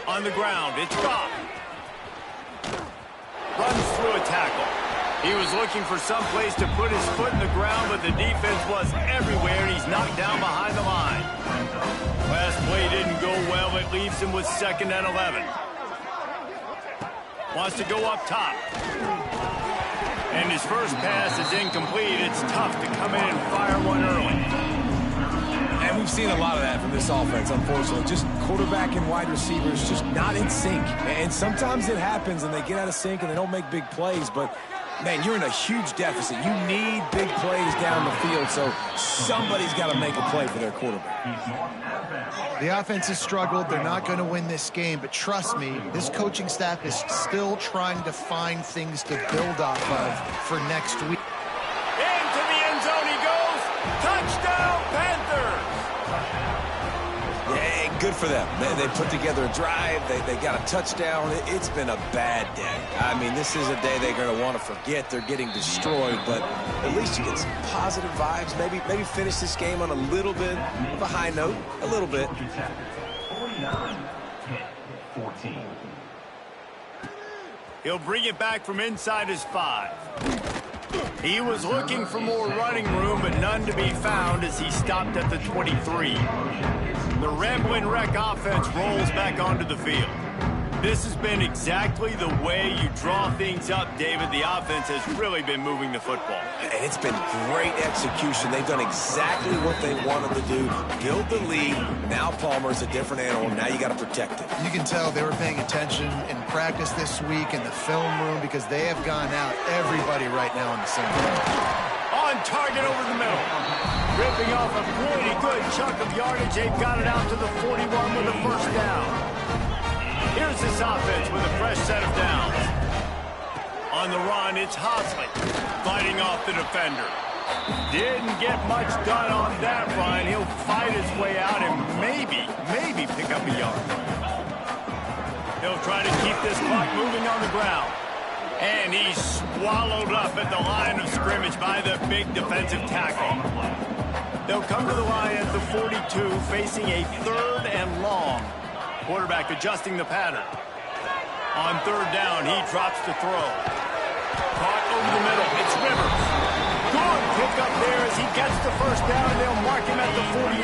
On the ground, it's Goff. Runs through a tackle. He was looking for some place to put his foot in the ground, but the defense was everywhere, and he's knocked down behind the line. Last play didn't go well. It leaves him with 2nd and 11. Wants to go up top. And his first pass is incomplete. It's tough to come in and fire one early. And we've seen a lot of that from this offense, unfortunately. Just quarterback and wide receivers just not in sync. And sometimes it happens and they get out of sync and they don't make big plays. But, man, you're in a huge deficit. You need big plays down the field, so somebody's got to make a play for their quarterback. The offense has struggled. They're not going to win this game, but trust me, this coaching staff is still trying to find things to build off of for next week. Into the end zone he goes. Touchdown, Panthers! Yeah, good for them. They put together a drive. They got a touchdown. It's been a bad day. I mean, this is a day they're going to want to forget. They're getting destroyed, but at least you get some positive vibes. Maybe finish this game on a little bit of a high note. A little bit. 49-14. He'll bring it back from inside his 5. He was looking for more running room, but none to be found as he stopped at the 23. The Ramblin' Wreck offense rolls back onto the field. This has been exactly the way you draw things up, David. The offense has really been moving the football. And it's been great execution. They've done exactly what they wanted to do. Build the lead. Now Palmer's a different animal. Now you got to protect it. You can tell they were paying attention in practice this week in the film room because they have gone out everybody right now in the same room. On target over the middle. Ripping off a pretty good chunk of yardage. They've got it out to the 41 with a first down. Here's this offense with a fresh set of downs. On the run, it's Hosley fighting off the defender. Didn't get much done on that run. He'll fight his way out and maybe pick up a yard. He'll try to keep this clock moving on the ground. And he's swallowed up at the line of scrimmage by the big defensive tackle. They'll come to the line at the 42, facing a 3rd and long. Quarterback adjusting the pattern. On 3rd down, he drops to throw. Caught over the middle. It's Rivers. Good pick up there as he gets the first down. They'll mark him at the 48.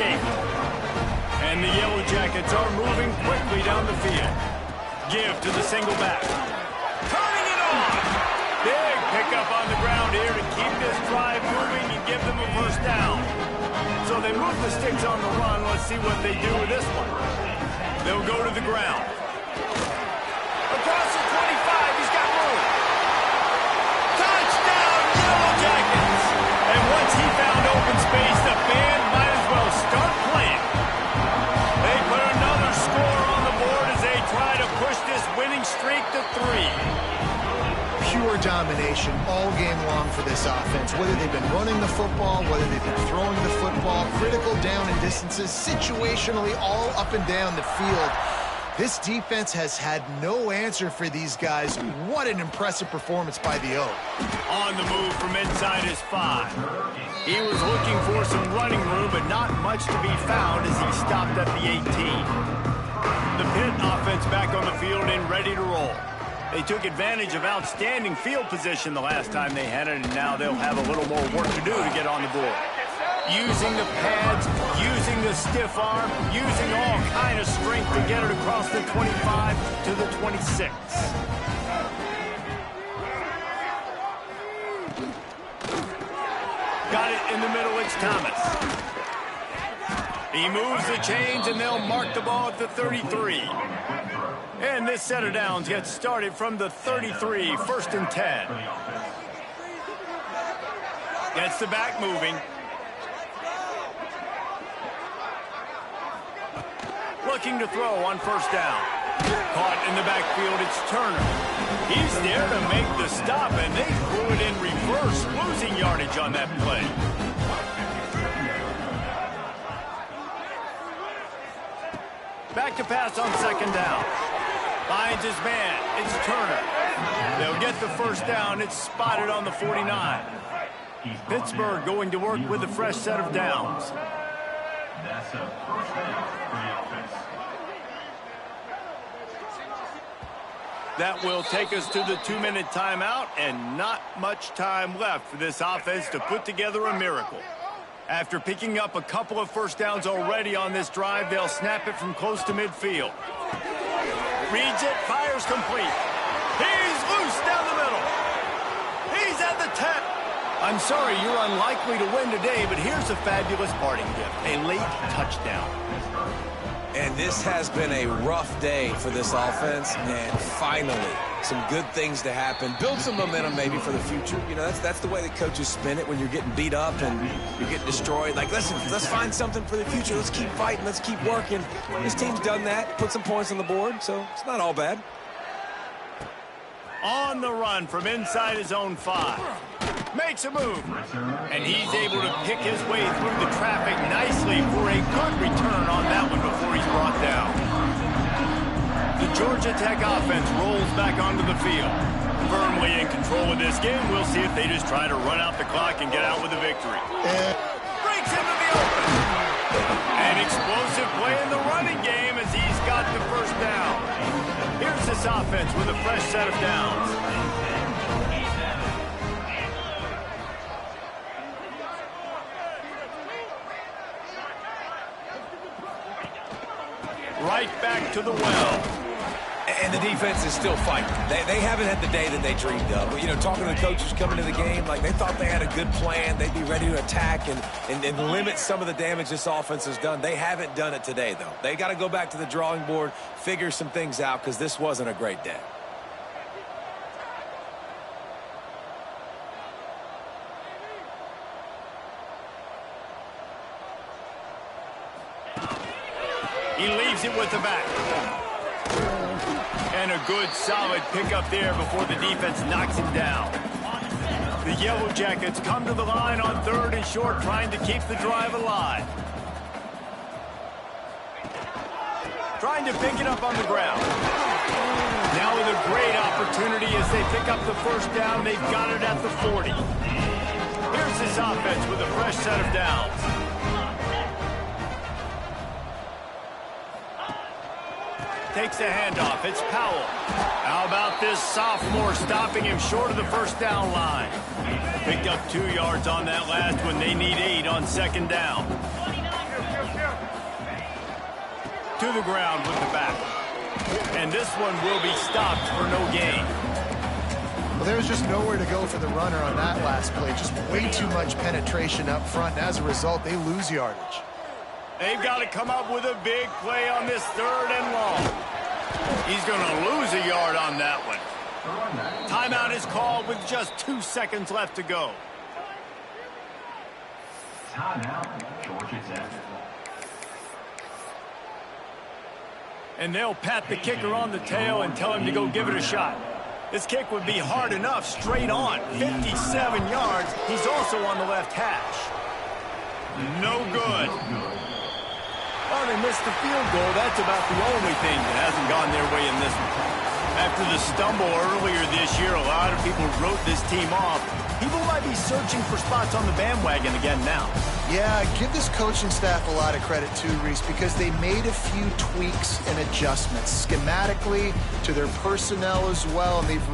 And the Yellow Jackets are moving quickly down the field. Give to the single back. Turning it on. Big pickup on the ground here to keep this drive moving and give them a first down. So they move the sticks on the run. Let's see what they do with this one. They'll go to the ground. Across the 25, he's got room. Touchdown, Yellow Jackets! And once he found open space, the band might as well start playing. They put another score on the board as they try to push this winning streak to 3. Pure domination all game long for this offense. Whether they've been running the football, whether they've been throwing the football, critical down and distances, situationally all up and down the field. This defense has had no answer for these guys. What an impressive performance by the O. On the move from inside his 5. He was looking for some running room, but not much to be found as he stopped at the 18. The Pitt offense back on the field and ready to roll. They took advantage of outstanding field position the last time they had it, and now they'll have a little more work to do to get on the board. Using the pads, using the stiff arm, using all kind of strength to get it across the 25 to the 26. Got it in the middle, it's Thomas. He moves the chains, and they'll mark the ball at the 33. And this set of downs gets started from the 33, 1st and 10. Gets the back moving. Looking to throw on 1st down. Caught in the backfield, it's Turner. He's there to make the stop, and they threw it in reverse, losing yardage on that play. Back to pass on 2nd down. Finds his man. It's Turner. They'll get the 1st down. It's spotted on the 49. Pittsburgh going to work with a fresh set of downs. That's a 1st down for the offense. That will take us to the 2-minute timeout, and not much time left for this offense to put together a miracle. After picking up a couple of 1st downs already on this drive, they'll snap it from close to midfield. Reads it, fires complete. He's loose down the middle. He's at the 10. I'm sorry, you're unlikely to win today, but here's a fabulous parting gift, a late touchdown. And this has been a rough day for this offense, and finally, some good things to happen. Build some momentum maybe for the future. You know, that's the way the coaches spin it when you're getting beat up and you're getting destroyed. Like, listen, let's find something for the future. Let's keep fighting. Let's keep working. This team's done that, put some points on the board, so it's not all bad. On the run from inside his own 5. Makes a move. And he's able to pick his way through the traffic nicely for a good return on that one before he's brought down. The Georgia Tech offense rolls back onto the field. Firmly in control of this game. We'll see if they just try to run out the clock and get out with a victory. Breaks into the open. An explosive play in the running game as he's got the 1st down. Here's this offense with a fresh set of downs. Right back to the well. And the defense is still fighting. They haven't had the day that they dreamed of. You know, talking to the coaches coming to the game, like they thought they had a good plan. They'd be ready to attack and limit some of the damage this offense has done. They haven't done it today, though. They got to go back to the drawing board, figure some things out, because this wasn't a great day. He leaves it with the back. And a good, solid pickup there before the defense knocks him down. The Yellow Jackets come to the line on 3rd and short, trying to keep the drive alive. Trying to pick it up on the ground. Now with a great opportunity as they pick up the 1st down. They've got it at the 40. Here's this offense with a fresh set of downs. Takes the handoff. It's Powell. How about this sophomore stopping him short of the 1st down line? Picked up 2 yards on that last one. They need 8 on 2nd down. To the ground with the back. And this one will be stopped for no gain. Well, there's just nowhere to go for the runner on that last play. Just way too much penetration up front. And as a result, they lose yardage. They've got to come up with a big play on this 3rd and long. He's going to lose a yard on that one. Timeout is called with just 2 seconds left to go. Timeout, Georgia Tech. And they'll pat the kicker on the tail and tell him to go give it a shot. This kick would be hard enough straight on. 57 yards. He's also on the left hash. No good. Well, they missed the field goal. That's about the only thing that hasn't gone their way in this one. After the stumble earlier this year, a lot of people wrote this team off. People might be searching for spots on the bandwagon again now. Yeah, give this coaching staff a lot of credit too, Reese, because they made a few tweaks and adjustments schematically to their personnel as well, and they've